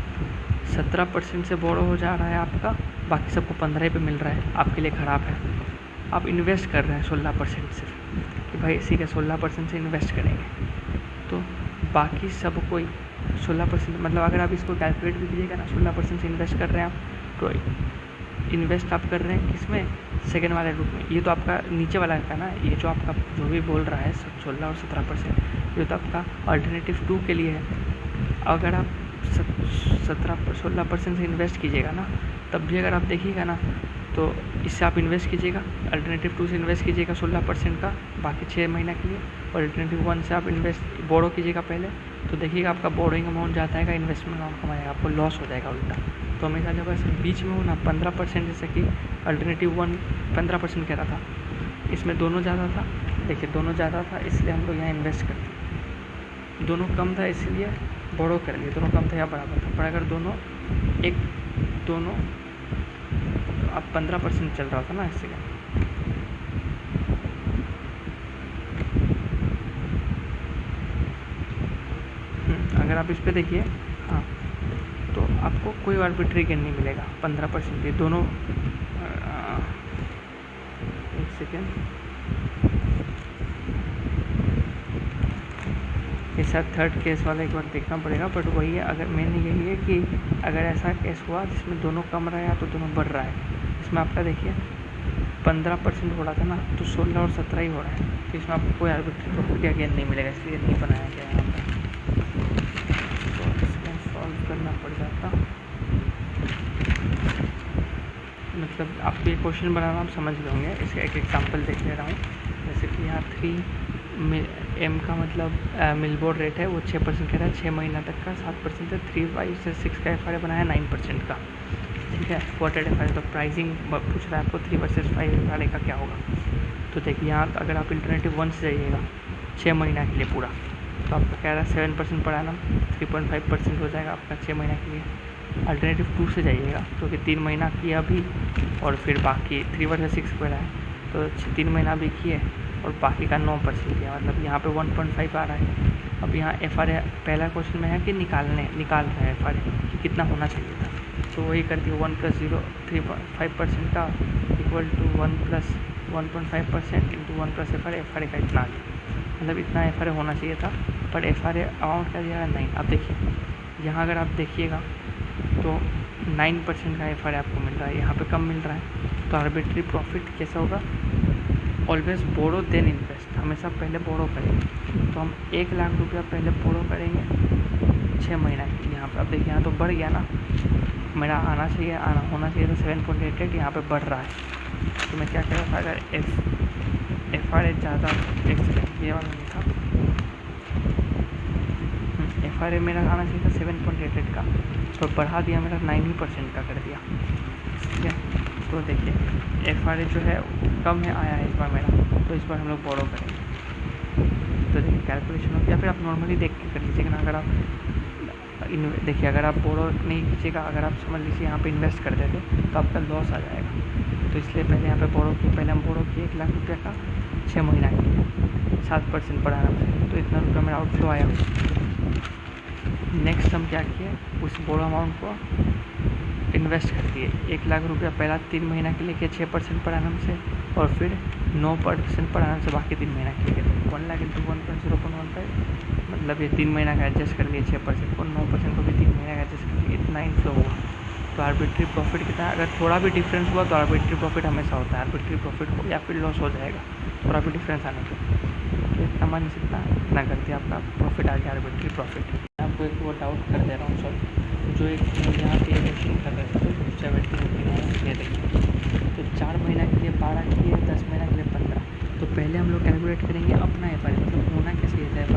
17% से बोरो हो जा रहा है आपका, बाकी सबको 15 पे मिल रहा है, आपके लिए ख़राब है। आप इन्वेस्ट कर रहे हैं 16% से, कि भाई इसी के 16% से इन्वेस्ट करेंगे, तो बाकी सब कोई 16% मतलब अगर आप इसको कैलकुलेट भी कीजिएगा ना, 16% से इन्वेस्ट कर रहे हैं आप, तो इन्वेस्ट आप कर रहे हैं किसमें, सेकेंड वाले रूप में। ये तो आपका नीचे वाला का ना, ये जो आपका जो भी बोल रहा है 16 और 17%, ये तो आपका अल्टरनेटिव 2 के लिए है। अगर आप 16% से इन्वेस्ट कीजिएगा ना, तब भी अगर आप देखिएगा ना, तो इससे आप इन्वेस्ट कीजिएगा, अल्टरनेटिव 2 से इन्वेस्ट कीजिएगा 16% का बाकी 6 महीना के लिए, और अल्टरनेटिव 1 से आप इन्वेस्ट बोरो कीजिएगा पहले, तो देखिएगा आपका बोरोइंग अमाउंट जाता है, इन्वेस्टमेंट अमाउंट कम आएगा, आपको लॉस हो जाएगा उल्टा। तो हमेशा जब ऐसे बीच में हो ना 15%, जैसे कि अल्टरनेटिव 1 15% कह रहा था, इसमें दोनों ज़्यादा था, देखिए दोनों ज़्यादा था इसलिए हम लोग यहाँ इन्वेस्ट करते, दोनों कम था इसलिए बोरो कर लिए, दोनों कम था या बराबर था। पर अगर दोनों अब 15% चल रहा था ना, इससे अगर आप इस पे देखिए, हाँ, तो आपको कोई आर्बिट्री गेन नहीं मिलेगा 15%। ये दोनों एक सेकेंड, ये सर थर्ड केस वाला एक बार देखना पड़ेगा, बट वही है, अगर मेन यही है कि अगर ऐसा केस हुआ जिसमें दोनों कम रहा है तो दोनों बढ़ रहा है, इसमें आपका देखिए 15% हो रहा था ना, तो 16 और 17 ही हो रहा है, तो इसमें आपको कोई आर्बिट्री प्रॉफिट या गेन नहीं मिलेगा, इसलिए नहीं बनाया गया यहाँ पर। तो इसमें सॉल्व करना पड़ जाता, मतलब आप ये क्वेश्चन बनाना आप समझ गए होंगे। इसका एक एग्जांपल देख ले रहा हूँ, जैसे कि यहाँ 3M का मतलब मिलबोर्ड रेट है, वो 6% कह रहा है, 6 महीना तक का 7% है, 3 5 से 6 का FRA बनाया 9% का, ठीक है, क्वार्टर FRA। तो प्राइसिंग पूछ रहा है आपको 3 वर्सेस 5 FRA का क्या होगा। तो देखिए यहाँ अगर आप अल्टरनेटिव 1 से जाइएगा 6 महीना के लिए पूरा, तो आपका कह रहा है 7% पर एनम, 3.5% हो जाएगा आपका 6 महीना के लिए। अल्टरनेटिव 2 से जाइएगा तो कि 3 महीना किया अभी, और फिर बाकी 3 वर्सेस 6 पर है, तो 3 महीना भी किए और बाकी का 9% किया, मतलब यहाँ पे 1.5 आ रहा है। अब यहाँ FRA पहला क्वेश्चन में है कि निकाल रहा है FRA कि कितना होना चाहिए था, तो वही कर दिया 1 + 0 3.5% का इक्वल टू 1 + 1.5% इंटू 1 + FRA का इतना आ गया, मतलब इतना FRA होना चाहिए था, पर FRA अमाउंट का दिया है 9। अब देखिए यहाँ अगर आप देखिएगा तो 9% का FRA आपको मिल रहा है, यहाँ पे कम मिल रहा है। तो आर्बिट्री प्रॉफिट कैसा होगा, ऑलवेज बोरो देन इन्वेस्ट, हमेशा पहले बोरो करेंगे। तो हम 1 लाख रुपया पहले बोरो करेंगे 6 महीना के। यहाँ पे अब देखिए यहाँ तो बढ़ गया ना, मेरा होना चाहिए था 7.88, यहाँ पे बढ़ रहा है। तो मैं क्या कह रहा था, अगर FRA ज़्यादा, एक सेकेंड ये वाला नहीं था, FRA मेरा आना चाहिए था 7.88 का, तो बढ़ा दिया मेरा 9% का कर दिया, ठीक है। तो देखिए FRA जो है कम है आया है इस बार मेरा, तो इस बार हम लोग बोरो करेंगे। तो देखिए कैलकुलेशन हो गया, फिर आप नॉर्मली देख के कर लीजिएगा ना। अगर आप देखिए अगर आप बोरो नहीं कीजिएगा, अगर आप समझ लीजिए यहाँ पे इन्वेस्ट कर देते तो आपका लॉस आ जाएगा। तो इसलिए पहले यहाँ पे बोरो किए, पहले हम बोरो किए 1 लाख रुपये का 6 महीना के लिए 7% पर एनम, तो इतना रुपया मेरा आउटफ्लो आया। नेक्स्ट हम क्या किए, उस बोरो अमाउंट को इन्वेस्ट कर दिए। 1 लाख रुपया पहला 3 महीना के लिए किया 6% पर एनम से, और फिर 9% पर एनम से बाकी 3 महीना के लिए 1 लाख इंटू 1.015, मतलब ये 3 महीना का एडजस्ट कर लिए 6% को, 9% को भी 3 महीना का एडजस्ट कर लिए, इतना इनफ्लो हुआ। तो आर्बिट्री प्रॉफिट कितना है, अगर थोड़ा भी डिफरेंस हुआ तो आर्बिट्री प्रॉफिट हमेशा होता है, आर्बिट्री प्रॉफिट हो या फिर लॉस हो जाएगा, थोड़ा भी डिफरेंस आने पे। तो इतना माइनस इतना कर दिया, आपका प्रॉफिट आ गया आर्बिट्री प्रॉफिट। आपको एक वो डाउट कर दे रहा हूँ सर, जो एक यहाँ पे इन्वेस्टिंग कर रहे थे तो 70 रुपये ये देखिए, तो 4 महीना के लिए 12 की है, 10 महीना के लिए 15। तो पहले हम लोग कैलकुलेट करेंगे अपना एफ मतलब होना कैसे है एफ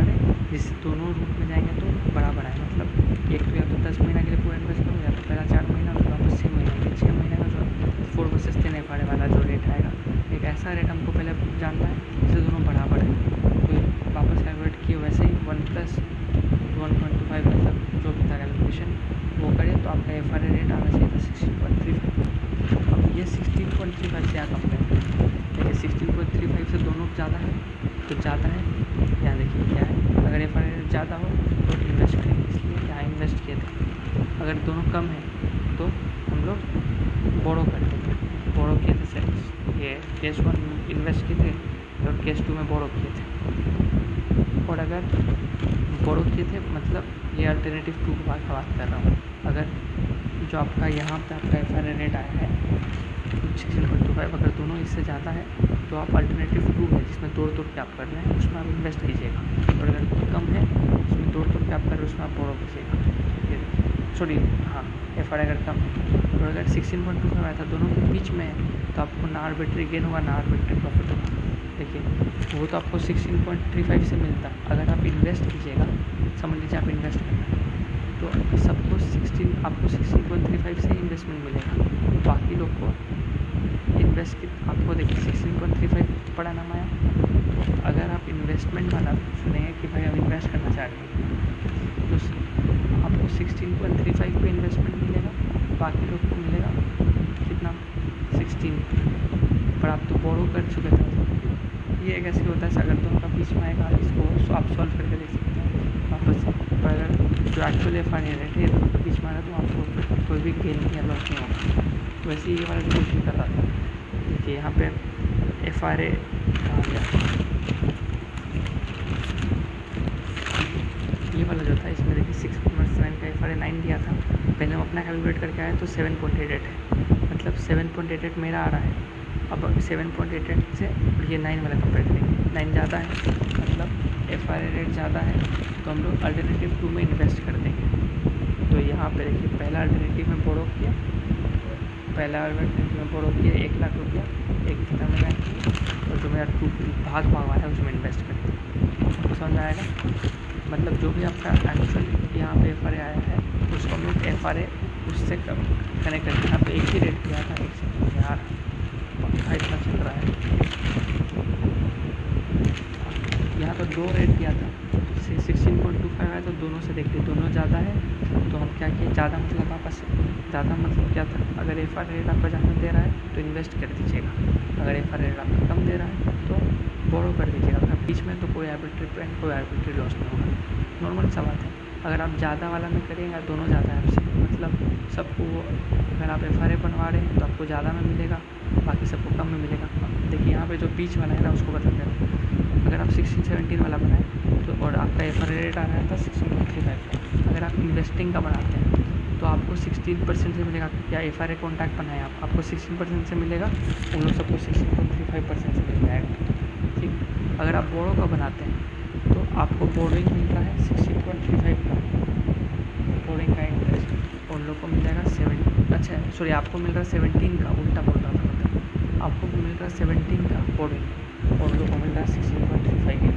जिससे दोनों रूप में जाएंगे तो बराबर है। मतलब एक तो या तो 10 महीना के लिए पूरा इन्वेस्ट करो, या तो पहला 4 महीना और वापस 6 महीने के लिए 6 महीने का जो 4 वर्सेस 10 एफ वाला जो रेट आएगा, एक ऐसा रेट हमको पहले जानना है जिससे दोनों बराबर है। तो वापस कैलकुलेट किए वैसे ही 1 + 1.25 मतलब जो भी था कैलकुलेशन वो करें तो आपका एफ रेट आना चाहिए था 16.35। अब ये 16.35 से कम है, देखिए 16.35 से दोनों ज़्यादा है, तो ज़्यादा है यहाँ देखिए क्या है, अगर एफ रेट ज़्यादा हो तो इन्वेस्ट करेंगे, इसलिए यहाँ इन्वेस्ट किए थे। अगर दोनों कम है तो हम लोग बोरो करते थे, बोरो किए थे सेल्स, ये केस 1 इन्वेस्ट किए थे और केस 2 में बोरो किए थे। और अगर बोरो किए थे मतलब ये अल्टरनेटिव 2 की बात कर रहा हूँ, अगर जो आपका यहाँ पे आपका एफ रेट आया है 16.25, अगर दोनों इससे ज़्यादा है तो आप अल्टरनेटिव 2 है जिसमें तोड़ के आप कर रहे हैं उसमें आप इन्वेस्ट कीजिएगा, और अगर कम है उसमें तोड़ के आप कर रहे हैं उसमें आप बोरो कीजिएगा। सॉरी हाँ, एफ अगर कम है, और अगर 16.25 आया था दोनों के बीच में है तो आपको ना आर्बिट्री गेन होगा ना आर्बिट्री प्रॉफिट होगा। देखिए वो तो आपको 16.35 से मिलता, अगर आप इन्वेस्ट कीजिएगा, समझ लीजिए आप इन्वेस्ट करना है तो सबको 16.35 से इन्वेस्टमेंट मिलेगा, बाकी लोग को इन्वेस्ट की आपको देखिए 16.35 पड़ा नाम आया। तो अगर आप इन्वेस्टमेंट वाला सुनेंगे कि भाई आप इन्वेस्ट करना चाह रहे हैं तो आपको 16.35 पे इन्वेस्टमेंट मिलेगा, बाकी लोग को मिलेगा कितना 16, पर आप तो बोरो कर चुके थे। ये कैसे होता है, अगर दोनों का बीच में आएगा इसको आप सॉल्व करके देख सकते हैं वापस। पर अगर जो एक्चुअल एफ रेट है दोनों के बीच में आ रहा है तो आपको कोई भी गेन या लॉस नहीं होगा। वैसे ये वाला जो क्वेश्चन कर रहा था, देखिए यहाँ पे एफ आ गया, ये वाला जो था इसमें देखिए 6.7 का एफ 9 दिया था, पहले हम अपना कैलकुलेट करके आए तो 7.88 है, मतलब 7.88 मेरा आ रहा है। अब 7.88 से ये 9 वाला कंपेयर करेंगे, 9 ज़्यादा है मतलब एफ रेट ज़्यादा है तो हम लोग अल्टरनेटिव 2 में इन्वेस्ट कर देंगे। तो यहाँ पे देखिए पहला अल्टरनेटिव में बोरो किया, पहला अल्टरनेटिव में बोरो किया 1 लाख रुपया, एक कितना में और जो मेरा 2 भाग हुआ है उसमें इन्वेस्ट कर दिया। समझ आएगा, मतलब जो भी आपका एक्चुअल यहाँ पे एफ आया है उसको हम लोग एफ उससे कनेक्ट करके यहाँ पे एक ही रेट किया था, एक सेकंड यार पंखा इतना चल रहा है, यहाँ तो 2 रेट दिया था 16.25 है तो दोनों से देखिए दोनों ज़्यादा है तो हम क्या किए, ज़्यादा मतलब वापस ज़्यादा मतलब क्या था, अगर एफ रेट आपका ज़्यादा दे रहा है तो इन्वेस्ट कर दीजिएगा, अगर एफ रेट आपका कम दे रहा है तो बोरो कर दीजिएगा। अगर बीच में तो कोई आर्बिट्री लॉस नहीं होगा, नॉर्मल सा बात है। अगर आप ज़्यादा वाला में करेंगे दोनों ज़्यादा है आपसे, मतलब सबको अगर आप एफ बनवा रहे हैं तो आपको ज़्यादा में मिलेगा, बाकी सबको कम में मिलेगा। देखिए यहाँ पे जो बीच वाला है ना उसको बता दे रहा हूँ, अगर आप 16-17 वाला बनाए तो और आपका एफ रेट आ रहा था 16.35, अगर आप इन्वेस्टिंग का बनाते हैं तो आपको 16% से मिलेगा, क्या एफ कॉन्टैक्ट बनाए आपको 16% से मिलेगा, उन लोग सबको 16.35% से मिल जाएगा। ठीक, अगर आप बोरो का बनाते हैं तो आपको बोरोइंग मिल रहा है 16.35 का बोरोइंग का इंटरेस्ट, उन लोग को मिल जाएगा 7, अच्छा सॉरी आपको मिल रहा है 17 का, उल्टा बोल रहा था मतलब आपको मिल रहा है 17 का बोरोइंग और लोग को मिल रहा है 16.35 का,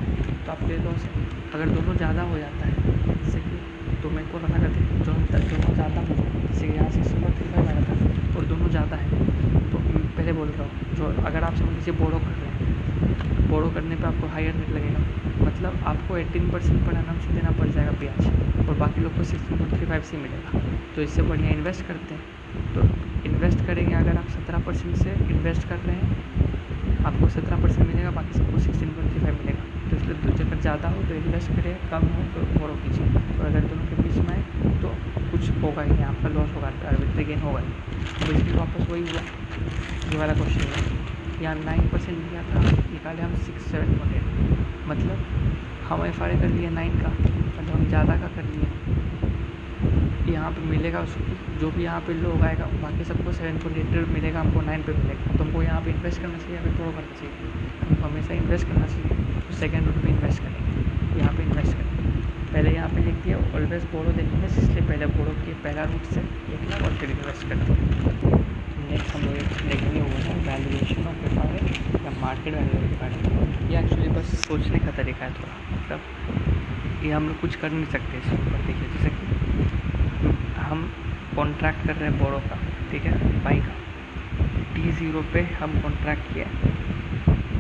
तो आपके लॉस है। अगर दोनों ज़्यादा हो जाता है जैसे कि तो मेरे को रखा करते हैं दोनों ज़्यादा हो, जैसे कि यहाँ 16.35 आया था और दोनों ज़्यादा है तो पहले बोल रहा हूँ जो अगर आप समझ लीजिए बोरो कर रहे हैं, बोरो करने पे आपको हायर रेट लगेगा, मतलब आपको 18% पर एनम से देना पड़ जाएगा ब्याज और बाकी लोग को 16.35 से मिलेगा। तो इससे बढ़िया इन्वेस्ट करते हैं, तो इन्वेस्ट करेंगे अगर आप 17% से इन्वेस्ट कर रहे हैं आपको 17% मिलेगा, बाकी सबको 16.35 मिलेगा। तो इसलिए अगर ज़्यादा हो तो इन्वेस्ट करें, कम हो तो बोरो कीजिए, और अगर दोनों के बीच में आए तो कुछ होगा ही नहीं, आपका लॉस होगा, आर्बिट्री गेन होगा ही। तो इसलिए वापस वही हुआ, ये वाला क्वेश्चन है, यहाँ 9% दिया था, निकाले हम 6.7, मतलब हम एफ कर लिए 9 का, मतलब हम ज़्यादा का कर लिए। यहाँ पे मिलेगा उसको, जो भी यहाँ पे लोग आएगा बाकी सबको 7.8 मिलेगा, हमको 9 पे मिलेगा। तो हमको यहाँ पे इन्वेस्ट करना चाहिए या फिर बोरो करना चाहिए? हमको हमेशा इन्वेस्ट करना चाहिए। तो सेकेंड रूट पे इन्वेस्ट करेंगे, यहाँ पे इन्वेस्ट करेंगे। पहले यहाँ पे लिख दिया ऑलवेज बोरो देखेंगे, इसलिए पहले बोरो किए पहला रूट से 1 लाख और फिर इन्वेस्ट करना। नेक्स्ट हम लोग देखेंगे वो है वैल्यूएशन ऑफ एफआरए या मार्केट वैल्यू ऑफ एफआरए। ये एक्चुअली बस सोचने का तरीका है थोड़ा, मतलब ये हम लोग कुछ कर नहीं सकते इसके ऊपर। देखिए जैसे कि हम कॉन्ट्रैक्ट कर रहे हैं बोरो का, ठीक है, बाई का, T0 पे हम कॉन्ट्रैक्ट किया,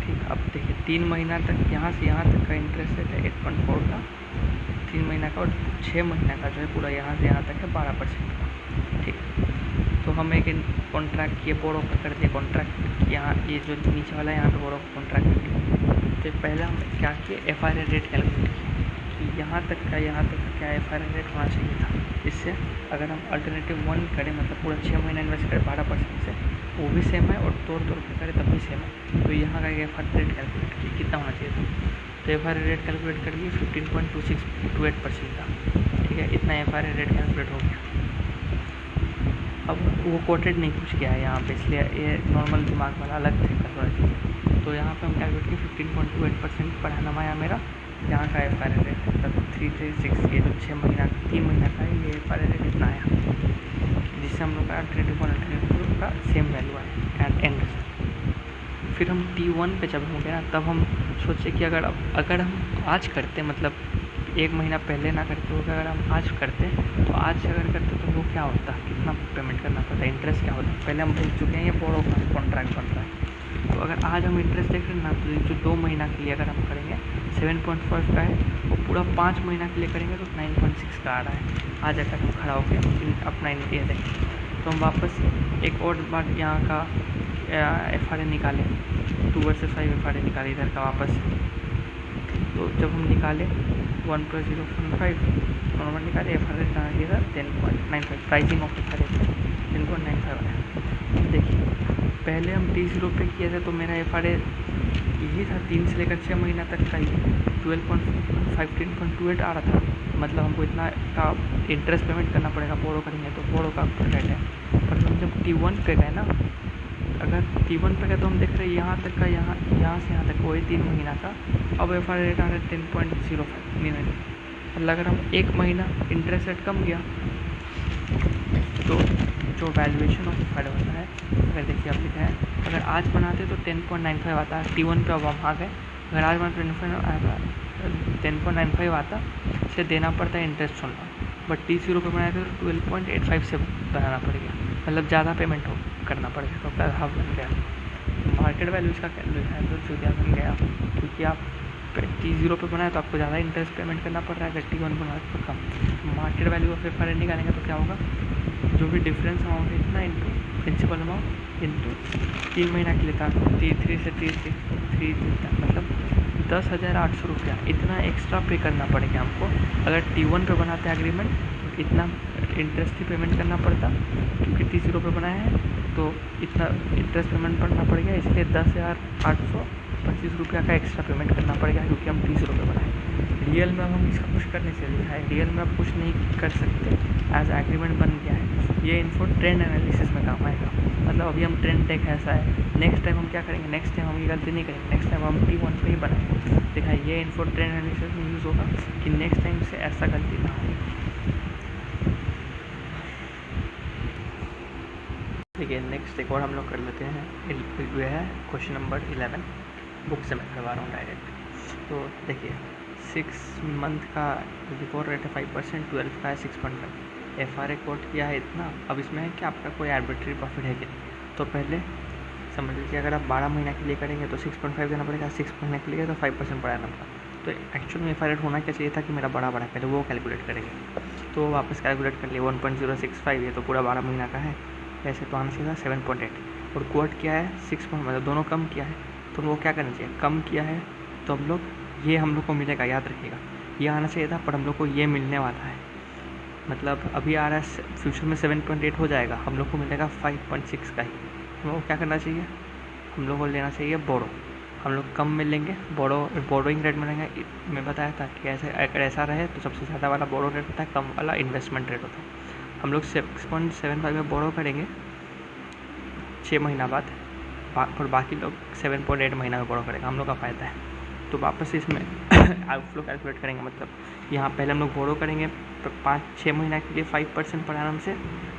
ठीक। अब देखिए 3 महीना तक यहाँ से यहाँ तक का इंटरेस्ट रेट है 8.4 का 3 महीना का, और 6 महीना का जो है पूरा यहाँ से यहाँ तक है 12% का, ठीक। तो हम एक कॉन्ट्रैक्ट किए, बोरो का कर दिया कॉन्ट्रैक्ट, यहाँ ये जो नीचे वाला है यहाँ पे बोरो का कॉन्ट्रैक्ट कर दिया। तो पहले हम क्या किए, एफआरए रेट कैलकुलेट किए कि यहाँ तक का क्या एफआरए रेट होना चाहिए था। इससे अगर हम अल्टरनेटिव 1 करें, मतलब पूरा 6 महीना इन्वेस्ट करें 12% से, वो भी सेम है, और तोड़ पे करें तब भी सेम है। तो यहाँ का एफआरए रेट कैलकुलेट किए कितना होना चाहिए था। तो एफआरए रेट कैलकुलेट कर लिए 15.2628% का, ठीक है, इतना एफआरए रेट कैलकुलेट हो गया। अब वो कोटेड नहीं कुछ किया है यहाँ पे, इसलिए ये नॉर्मल दिमाग वाला अलग तरीका थोड़ा चीज़। तो यहाँ पे हम कैलकुलेट किए 15.28% पर एनम आया मेरा। यहाँ का एफआरए रेट तब 336, ये जो 3 महीना का है, ये एफआरए रेट इतना आया, जिससे हम लोग का अल्टरनेटिव का सेम वैल्यू आया एंड। फिर हम T1 पे जब हो गया तब हम सोचे कि अगर हम आज करते, मतलब 1 महीना पहले ना करते हो, अगर हम आज करते तो आज अगर करते तो वो क्या होता, कितना पेमेंट करना पड़ता, इंटरेस्ट क्या होता। पहले हम देख चुके हैं ये बोरो का कॉन्ट्रैक्ट बन रहा है। तो अगर आज हम इंटरेस्ट देख रहे हैं ना, तो जो 2 महीना के लिए अगर हम करेंगे 7.5 का है, वो पूरा 5 महीना के लिए करेंगे तो 9.6 का आ रहा है। आज अगर हम खड़ा होकर अपना इंडिया देखें तो हम वापस एक और बार यहाँ का एफआरए निकाले, 2 वर्सेस 5 एफआरए निकाले इधर का वापस। तो जब हम निकाले 1 + 0.5 नॉर्मल निकाले, एफआरए ये था 10.95, प्राइसिंग ऑफ एफआरए 10.95 आया। देखिए पहले हम T0 पे किए थे तो मेरा एफआरए यही था 3 से लेकर 6 महीना तक का ही 12.15.28 आ रहा था। मतलब हमको इतना का इंटरेस्ट पेमेंट करना पड़ेगा बोरो करेंगे तो, बोरो का रेट है। पर हम जब T1 पे गए ना, अगर T1 पे गए तो हम देख रहे हैं यहाँ तक का, यहाँ से यहाँ तक वही 3 महीना का। अब एफआरए रेट आ रहा है 10.05। मतलब अगर हम 1 महीना इंटरेस्ट रेट कम गया तो जो वैल्यूएशन ऑफ एफआरए होता है, अगर देखिए आप लिखा है, अगर आज बनाते तो 10.95 आता है T1 पे। अब हम आ गए, अगर आज बनाते 10.95 आता, इसे देना पड़ता है इंटरेस्ट सुनना। बट T0 पे बनाए थे तो 12.85 से बनाना पड़ेगा, मतलब ज़्यादा पेमेंट करना पड़ेगा। तो आपका हाफ बन गया। मार्केट वैल्यू इसका है तो जो बन गया, क्योंकि आप T0 पे बनाए तो आपको ज़्यादा इंटरेस्ट पेमेंट करना पड़ रहा है, अगर T1 बनाए तो कम। मार्केट वैल्यू ऑफ एफआरए निकालेंगे तो क्या होगा, जो भी डिफरेंस अमाउंट है इतना इंटू प्रिंसिपल अमाउंट इंटू 3 महीना के लिए था T3 से T3 मतलब 10,800 रुपया इतना एक्स्ट्रा पे करना पड़ेगा हमको। अगर T1 पे बनाते एग्रीमेंट तो इतना इंटरेस्ट ही पेमेंट करना पड़ता, क्योंकि T0 पे बनाया है तो इतना इंटरेस्ट पेमेंट करना पड़ेगा, इसलिए 10,825 रुपया का एक्स्ट्रा पेमेंट करना पड़ेगा, क्योंकि हम T0 पे बनाए। रियल में हम इसका कुछ करने से लिखा है, रियल में आप कुछ नहीं कर सकते, एज एग्रीमेंट बन गया है। ये इन्फो ट्रेंड एनालिसिस में काम आएगा। मतलब अभी हम ट्रेंड देख ऐसा है, नेक्स्ट टाइम हम क्या करेंगे, नेक्स्ट टाइम हम ये गलती नहीं करेंगे, नेक्स्ट टाइम हम T1 पे ही बनाएंगे। देखा ये इन्फो ट्रेंड एनालिसिस में यूज़ होगा कि नेक्स्ट टाइम से ऐसा गलती ना हो। ठीक है, नेक्स्ट एक और हम लोग कर लेते हैं। ये है क्वेश्चन नंबर 11, बुक से मैं करवा रहा हूँ डायरेक्ट। तो देखिए 6 मंथ का रिपोर्ट रेट है 5%, 12 का है 6.5, एफआरए कोट किया है इतना। अब इसमें है कि आपका कोई आर्बिट्री प्रॉफिट है कि नहीं। तो पहले समझ लीजिए अगर आप 12 महीना के लिए करेंगे तो 6.5 देना पड़ेगा, 6 महीने के लिए तो 5% बढ़ाना पड़ा। तो एक्चुअल में एफआरए होना क्या चाहिए था कि मेरा बड़ा पहले वो कैलकुलेट करेंगे। तो वापस कैलकुलेट कर लिए 1.065, ये तो पूरा 12 महीना का है, ऐसे तो आना चाहिए था 7.8। और कोट किया है 6, मतलब दोनों कम किया है। तो वो क्या करना चाहिए, कम किया है तो हम लोग ये हम लोग को मिलेगा, याद रखिएगा ये आना चाहिए था, पर हम लोग को ये मिलने वाला है। मतलब अभी आ रहा है, फ्यूचर में 7.8 हो जाएगा, हम लोग को मिलेगा 5.6 का ही। हम लोग को क्या करना चाहिए, हम लोग को लेना चाहिए बोरो। हम लोग कम में लेंगे, बोरोइंग रेट में लेंगे। मैं बताया था कि ऐसे अगर ऐसा रहे तो सबसे ज़्यादा वाला बोरो रेट होता है, कम वाला इन्वेस्टमेंट रेट होता है। हम लोग 6.75 में बोरो करेंगे 6 महीना बाद, और बाकी लोग 7.8 महीना में बोरो करेंगे, हम लोग का फ़ायदा है। तो वापस इसमें आउटफ्लो कैलकुलेट करेंगे, मतलब यहाँ पहले हम लोग बोरो करेंगे 5-6 महीना के लिए 5% पर एनम से,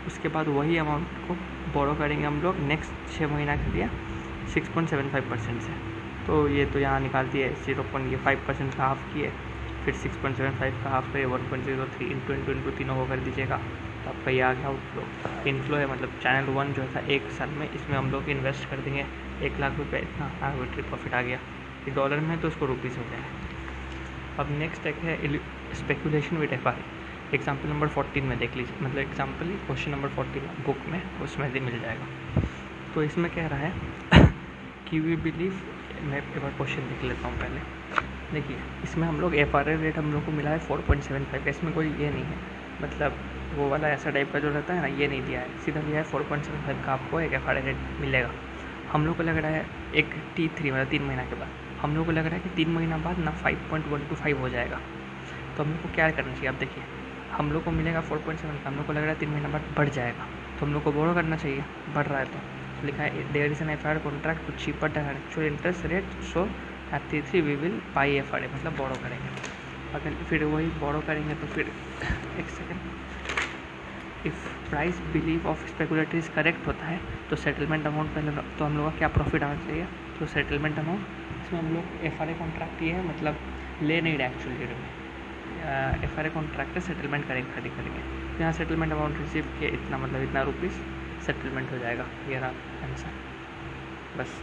उसके बाद वही अमाउंट को बोरो करेंगे हम लोग नेक्स्ट 6 महीना के लिए 6.75% से। तो ये तो यहाँ निकाल दिए 0.5% का हाफ किए, फिर 6.75 का हाफ करिए 1.03 इंटू तीनों को कर दीजिएगा, तो आपका ये आ गया आउटफ्लो। इनफ्लो है मतलब चैनल 1 जो था 1 साल में, इसमें हम लोग इन्वेस्ट कर देंगे 1 लाख रुपये, इतना आर्बिट्री प्रॉफिट आ गया। ये डॉलर में तो उसको रुपीज़ हो जाएगा। अब नेक्स्ट एक है speculation with FR, example number 14 में देख लीजिए, मतलब एग्जाम्पल ही क्वेश्चन नंबर 14 बुक में, उसमें भी मिल जाएगा। तो इसमें कह रहा है कि वी बिलीव, मैं एक बार क्वेश्चन देख लेता हूँ पहले। देखिए इसमें हम लोग एफआर रेट हम लोग को मिला है 4.75, इसमें कोई ये नहीं है, मतलब वो वाला ऐसा टाइप का जो रहता है ना, ये नहीं दिया है, सीधा दिया है 4.75 का आपको एक एफआर रेट मिलेगा। हम लोग को लग रहा है एक T3 मतलब 3 महीना के बाद, हम लोग को लग रहा है कि 3 महीना बाद ना 5.125 हो जाएगा। तो हम लोग को क्या करना चाहिए, आप देखिए हम लोग को मिलेगा 4.7 का, हम लोग को लग रहा है 3 महीना बाद बढ़ जाएगा, तो हम लोग को बोरो करना चाहिए, बढ़ रहा है तो लिखा है there is an FR contract to cheaper than actual interest rate, so at T3 we will buy FR, मतलब बोरो करेंगे। अगर फिर वही बोरो करेंगे तो फिर एक second, if price believe of speculator correct होता है तो सेटलमेंट अमाउंट पहले, तो हम लोग का क्या प्रॉफिट आना चाहिए, तो सेटलमेंट अमाउंट, इसमें हम लोग एफआरए कॉन्ट्रैक्ट ये है, मतलब ले नहीं रहे एक्चुअल डेट में, एफआरए कॉन्ट्रैक्ट है, सेटलमेंट करेंगे, तो यहाँ सेटलमेंट अमाउंट रिसीव किए इतना, मतलब इतना रुपीज़ सेटलमेंट हो जाएगा, ये रहा आंसर। बस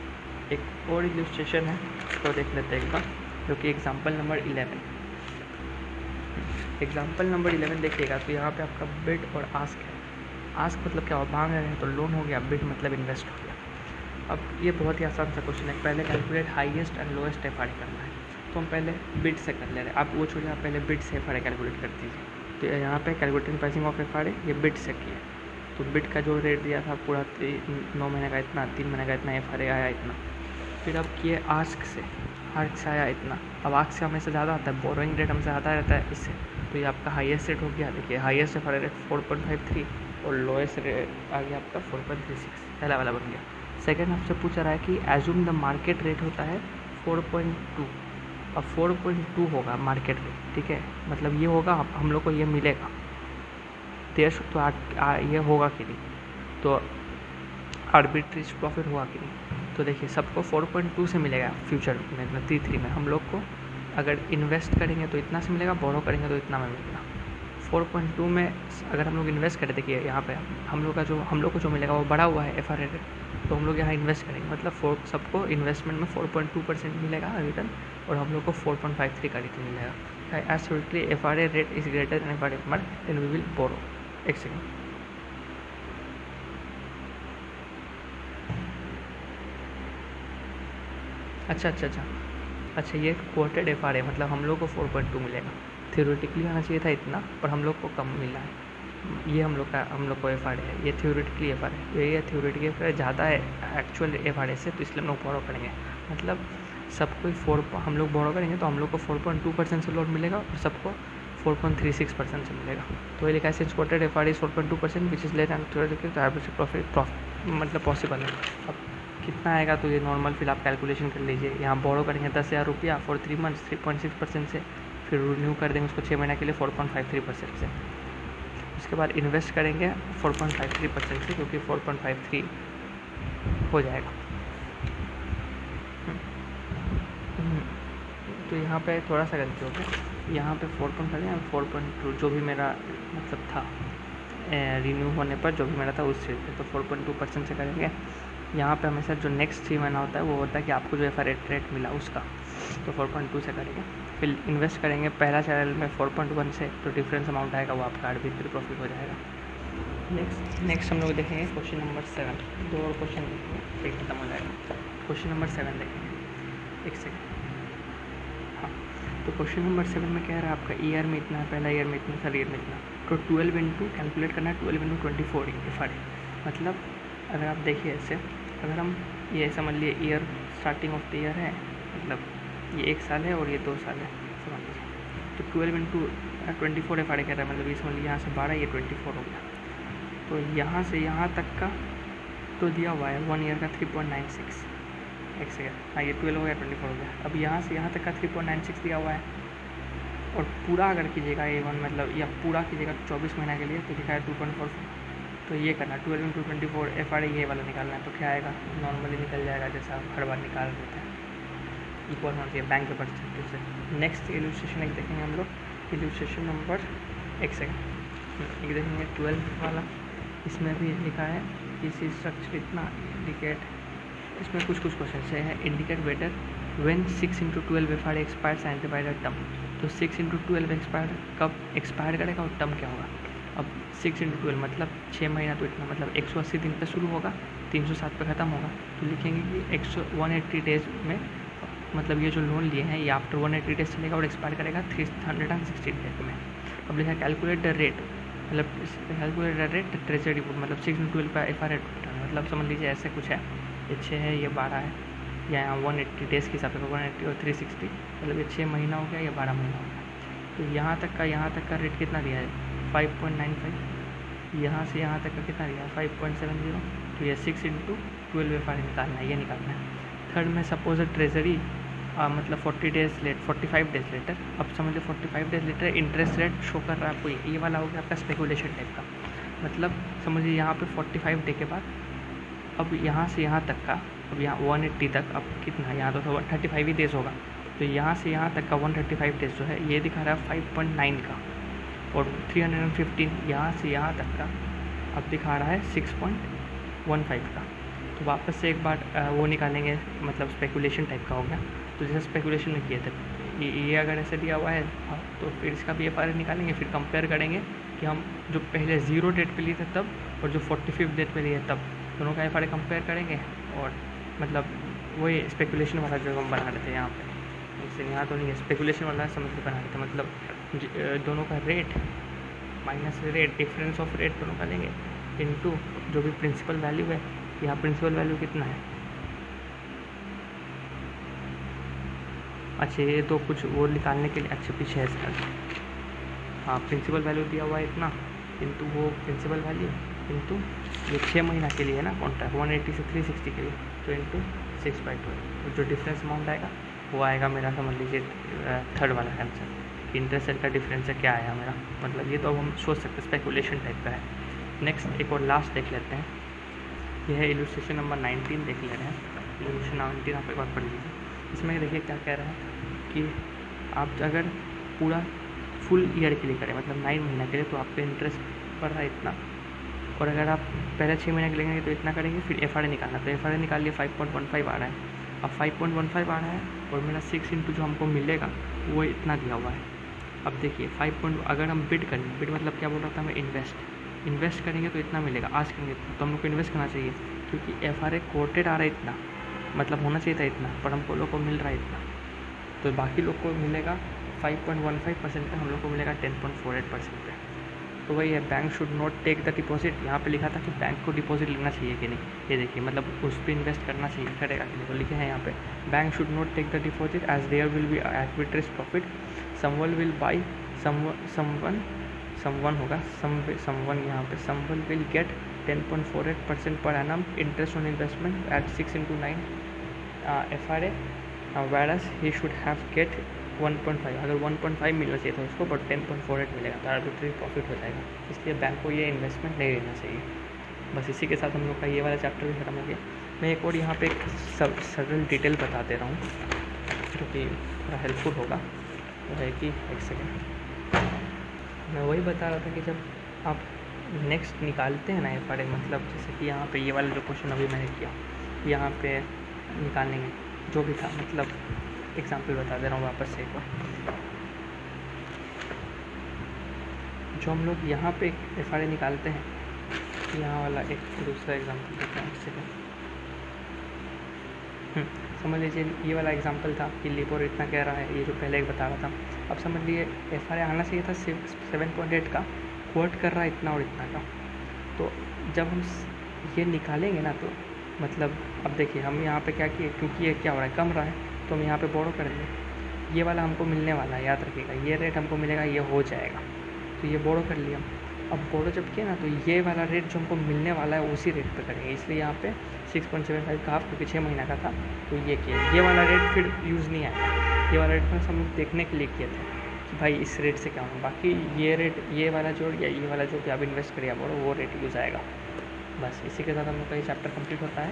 एक और इलस्ट्रेशन है तो देख लेते हैं एक बार, जो कि एग्जाम्पल नंबर 11। एग्जाम्पल नंबर 11 देखिएगा, तो यहाँ पे आपका बिड और आस्क है। आस्क मतलब क्या हो, मांग रहे हैं तो लोन हो गया, बिड मतलब इन्वेस्ट हो गया। अब ये बहुत ही आसान सा क्वेश्चन है, पहले calculate highest and lowest FRA करना है, तो हम पहले बिड से कर ले रहे हैं, आप वो छोड़िए, आप पहले बिड से एफआरए कैलकुलेट कर दीजिए। तो यहाँ पे कैलकुलेटिंग प्राइसिंग ऑफ एफआरए, ये बिड से किया, तो बिड का जो रेट दिया था पूरा 9 महीने का इतना, 3 महीने का इतना, एफआरए आया इतना। फिर अब किए आस्क से आया इतना, अब आस्क से हमेशा ज़्यादा आता है, बोरोइंग रेट हमसे ज़्यादा रहता है इससे, तो ये आपका हाईएस्ट रेट हो गया। देखिए हाईएस्ट एफआरए रेट 4.53 और लोएस्ट रेट आ गया आपका 4.36, पहला वाला बन गया। सेकेंड आपसे पूछ रहा है कि एज्यूम द मार्केट रेट होता है 4.2, अब 4.2 होगा मार्केट रेट, ठीक है, मतलब ये होगा, हम लोग को ये मिलेगा, देश तो ये होगा कि नहीं, तो आर्बिट्रेज प्रॉफिट हुआ कि नहीं। तो देखिए सबको 4.2 से मिलेगा फ्यूचर में, T3 में हम लोग को अगर इन्वेस्ट करेंगे तो इतना से मिलेगा, बोरो करेंगे तो इतना में मिलेगा। 4.2 में अगर हम लोग इन्वेस्ट करें, देखिए यहाँ पे हम लोग को जो मिलेगा वो बढ़ा हुआ है एफआरए रेट, तो हम लोग यहाँ इन्वेस्ट करेंगे, मतलब सबको इन्वेस्टमेंट में 4.2% मिलेगा रिटर्न, और हम लोग को 4.53 का रिटर्न मिलेगा। Absolutely FRA rate is greater than FRA mark then we will borrow. एक सेकेंड, अच्छा ये क्वोटेड एफआरए, मतलब हम लोग को 4.2 मिलेगा, थ्योरेटिकली आना चाहिए था इतना, और हम लोग को कम मिला है। ये हम लोग को एफआरए है, ये थ्योरेटिकली एफआरए है, ये थ्योरेटिकली एफआरए ज़्यादा है एक्चुअल एफआरए से, तो इसलिए हम लोग बोरो करेंगे, मतलब सबको हम लोग बोरो करेंगे तो हम लोग को 4.2% से लोन मिलेगा, और सबको 4.36% से मिलेगा। तो ये लिखा है since quoted FRA is 4.2% which is less than theoretically, तो एवरेज प्रॉफिट मतलब पॉसिबल है। अब कितना आएगा तो ये नॉर्मल फिर आप कैलकुलेशन कर लीजिए। यहाँ बोरो करेंगे 10,000 रुपया फॉर 3 मंथ्स 3.6% से, फिर रिन्यू कर देंगे उसको 6 महीने के लिए 4.53% से, उसके बाद इन्वेस्ट करेंगे 4.53% से, क्योंकि 4.53 हो जाएगा। तो यहाँ पे थोड़ा सा गलती हो गया, यहाँ पे 4.5 या 4.2 जो भी मेरा मतलब था रिन्यू होने पर जो भी मेरा था उस चीज़ पे, तो 4.2% से करेंगे। यहाँ पे हमेशा जो नेक्स्ट 3 महीना होता है वो होता है कि आपको जो एफआरए रेट मिला उसका, तो 4.2 से करेंगे। फिर इन्वेस्ट करेंगे पहला चैनल में 4.1 से, तो डिफरेंस अमाउंट आएगा वो आपका आर्बिट्री प्रॉफिट हो जाएगा। नेक्स्ट हम लोग देखेंगे क्वेश्चन नंबर 7, 2 और क्वेश्चन देखेंगे फिर खत्म हो जाएगा। क्वेश्चन नंबर 7 देखेंगे, एक सेकेंड। हाँ, तो क्वेश्चन नंबर 7 में कह रहा है आपका ईयर में इतना है, पहला ईयर में इतना, सर ईयर में इतना, तो 12 इंटू कैलकुलेट करना है 12 इंटू 24 एफआरए। मतलब अगर आप देखिए ऐसे, अगर हम ये समझ लिए year starting of the year है, मतलब ये 1 साल है और ये 2 साल है समझ लीजिए, तो 12 इंटू 24 एफआरए कह रहा है, मतलब ये समझ लीजिए यहाँ से 12 ये 24 हो गया। तो यहाँ से यहाँ तक का तो दिया हुआ है 1 ईयर का 3.96। एक सेकेंड, हाँ ये 12 हो गया 24 हो गया। अब यहाँ से यहाँ तक का 3.96 दिया हुआ है, और पूरा अगर कीजिएगा A1 मतलब या पूरा कीजिएगा 24 महीना के लिए तो लिखा है 2.44। तो ये करना 12 × 24 FRA ये वाला निकालना है। तो क्या आएगा, नॉर्मली निकल जाएगा जैसा आप हर बार निकाल देते हैं, इक्वल होना चाहिए बैंक के परसेंटेज से। नेक्स्ट इलस्ट्रेशन एक देखेंगे हम लोग, इलस्ट्रेशन नंबर, एक सेकेंड, एक देखेंगे 12 वाला। इसमें भी लिखा है इसी स्ट्रक्चर इतना इंडिकेट, इसमें कुछ क्वेश्चन से है indicate whether when 6 × 12 FRA expires and divided term. तो 6 × 12 एक्सपायर कब एक्सपायर करेगा और टर्म क्या होगा। अब 6 × 12 मतलब 6 महीना, तो इतना मतलब 180 दिन पे शुरू होगा, 360 पे ख़त्म होगा। तो लिखेंगे कि 180 डेज में, मतलब ये जो लोन लिए हैं ये आफ्टर 180 डेज चलेगा और एक्सपायर करेगा 360 डेज में। अब लिखा कैलकुलेट द रेट, मतलब calculate the rate treasury report, मतलब 6 × 12 का FRA मतलब समझ लीजिए ऐसे कुछ है, ये 6 है ये 12 है, या यहाँ 180 डेज़ के हिसाब से 180 और 360, मतलब ये 6 महीना हो गया या 12 महीना हो गया। तो यहाँ तक का रेट कितना दिया है 5.95, यहाँ से यहाँ तक का कितना दिया है 5.70। तो ये 6 × 12 FRA निकालना है, ये निकालना है। थर्ड में सपोज ट्रेजरी मतलब 45 डेज लेटर, अब समझ लो 45 days later interest rate show कर रहा है आपको, ये वाला हो गया आपका स्पेकुलेशन टाइप का। मतलब समझिए यहाँ पे 45 डे के बाद, अब यहाँ से यहाँ तक का, अब यहाँ 180 तक, अब कितना यहाँ तो 135 ही डेज होगा। तो यहाँ से यहाँ तक का 135 डेज जो है ये दिखा रहा है 5.9 का, और 315 यहाँ से यहाँ तक का अब दिखा रहा है 6.15 का। तो वापस से एक बार वो निकालेंगे, मतलब स्पेकुलेशन टाइप का हो गया। तो जैसे स्पेकुलेशन में किए थे ये अगर ऐसे दिया हुआ है तो फिर इसका भी FRA निकालेंगे, फिर कंपेयर करेंगे कि हम जो पहले 0 डेट पे लिए थे तब और जो 45 डेट पे लिए तब, दोनों का FRA कंपेयर करेंगे। और मतलब वही स्पेकुलेशन वाला जो हम बना रहे थे यहाँ पे, इससे यहाँ तो नहीं है, स्पेकुलेशन वाला समझ के बना रहे थे, मतलब दोनों का rate minus rate, difference of rate दोनों का लेंगे, इनटू जो भी प्रिंसिपल वैल्यू है। यहाँ प्रिंसिपल वैल्यू कितना है, अच्छा ये तो कुछ वो निकालने के लिए, अच्छा पीछे है इसका, हाँ प्रिंसिपल वैल्यू दिया हुआ है इतना, किंतु वो प्रिंसिपल वैल्यू इंटू ये 6 महीना के लिए है ना कॉन्ट्रैक्ट 180 से 360 के लिए, तो इंटू 6/12, तो जो डिफरेंस अमाउंट आएगा वो आएगा मेरा, समझ लीजिए थर्ड वाला आंसर कि इंटरेस्ट रेट का डिफरेंस है क्या आया मेरा। मतलब ये तो अब हम सोच सकते हैं स्पेकुलेशन टाइप का है। नेक्स्ट एक और लास्ट देख लेते हैं, यह है इलस्ट्रेशन नंबर 19 देख ले रहे हैं। इलस्ट्रेशन 19 आप एक बार पढ़ लीजिए। इसमें देखिए क्या कह रहा है कि आप अगर पूरा फुल ईयर के लिए करें, मतलब 9 महीना के लिए, तो आपका इंटरेस्ट पड़ रहा है इतना, और अगर आप पहले 6 महीने के लेंगे तो इतना करेंगे, फिर FRA निकालना, तो FRA निकाल लिए 5.15 आ रहा है। अब 5.15 आ रहा है और मेरा 6 × जो हमको मिलेगा वो इतना दिया हुआ है। अब देखिए 5. अगर हम बिड करेंगे, बिड मतलब क्या बोल रहा था मैं, इन्वेस्ट करेंगे तो इतना मिलेगा, आज करेंगे तो हम लोग को इन्वेस्ट करना चाहिए, क्योंकि FRA कोटेड आ रहा है इतना, मतलब होना चाहिए था इतना, पर हमको लोग को मिल रहा है इतना, तो बाकी लोग को मिलेगा 5.15% पे, हम लोग को मिलेगा 10.48% पे। तो वही है, bank should not take the deposit. यहाँ पे लिखा था कि बैंक को डिपॉजिट लेना चाहिए कि नहीं, ये देखिए मतलब उस पर इन्वेस्ट करना चाहिए, करेगा कि नहीं, तो लिखे हैं यहाँ पे bank should not take the deposit as there will be arbitrage profit, someone will buy someone होगा, समवन यहाँ पे someone will get 10.48% per annum interest on investment at 6 × 9 FRA, whereas he should have get 1.5, अगर 1.5 मिलना चाहिए था उसको, but 10.48 मिलेगा, तो आर्बिट्रेरी प्रॉफिट हो जाएगा। इसलिए बैंक को ये इन्वेस्टमेंट नहीं लेना चाहिए। बस इसी के साथ हम लोग का ये वाला चैप्टर भी खत्म हो गया। मैं एक और यहाँ पे एक सरल डिटेल बता दे रहा हूँ जो कि थोड़ा हेल्पफुल होगा, वो है कि एक सेकेंड, मैं वही बता रहा था कि जब आप नेक्स्ट निकालते हैं ना FRA, मतलब जैसे कि यहाँ पे ये वाला जो क्वेश्चन अभी मैंने किया, यहाँ पे निकालने में जो भी था, मतलब एग्जाम्पल बता दे रहा हूँ वापस से एक बार। जो हम लोग यहाँ पे FRA निकालते हैं, यहाँ वाला एक दूसरा एग्जाम्पल देते हैं, एक सेकेंड। समझ लीजिए ये वाला एग्जाम्पल था कि लिबोर इतना कह रहा है, ये जो पहले एक बता रहा था। अब समझ लीजिए FRA आना चाहिए था 7.8 का, कोट कर रहा है इतना और इतना का। तो जब हम ये निकालेंगे ना, तो मतलब अब देखिए हम यहाँ पे क्या किए, क्योंकि ये क्या हो रहा है, कम रहा है, तो हम यहाँ पे बोरो करेंगे, ये वाला हमको मिलने वाला है, याद रखिएगा, ये रेट हमको मिलेगा, ये हो जाएगा, तो ये बोरो कर लिया। अब बोरो जब किया ना तो ये वाला रेट जो हमको मिलने वाला है उसी रेट पे करेंगे, इसलिए यहाँ पे 6.75 का हाफ क्योंकि 6 महीना का था तो ये किया। ये वाला रेट फिर यूज़ नहीं आएगा, ये वाला रेट बस हम देखने के लिए किए थे कि भाई इस रेट से क्या होगा। बाकी ये रेट, ये वाला जोड़ या ये वाला जो भी आप इन्वेस्ट करिए बोरो वो रेट यूज़ आएगा। बस इसी के साथ हम लोग का ये चैप्टर कंप्लीट होता है।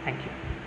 Thank you.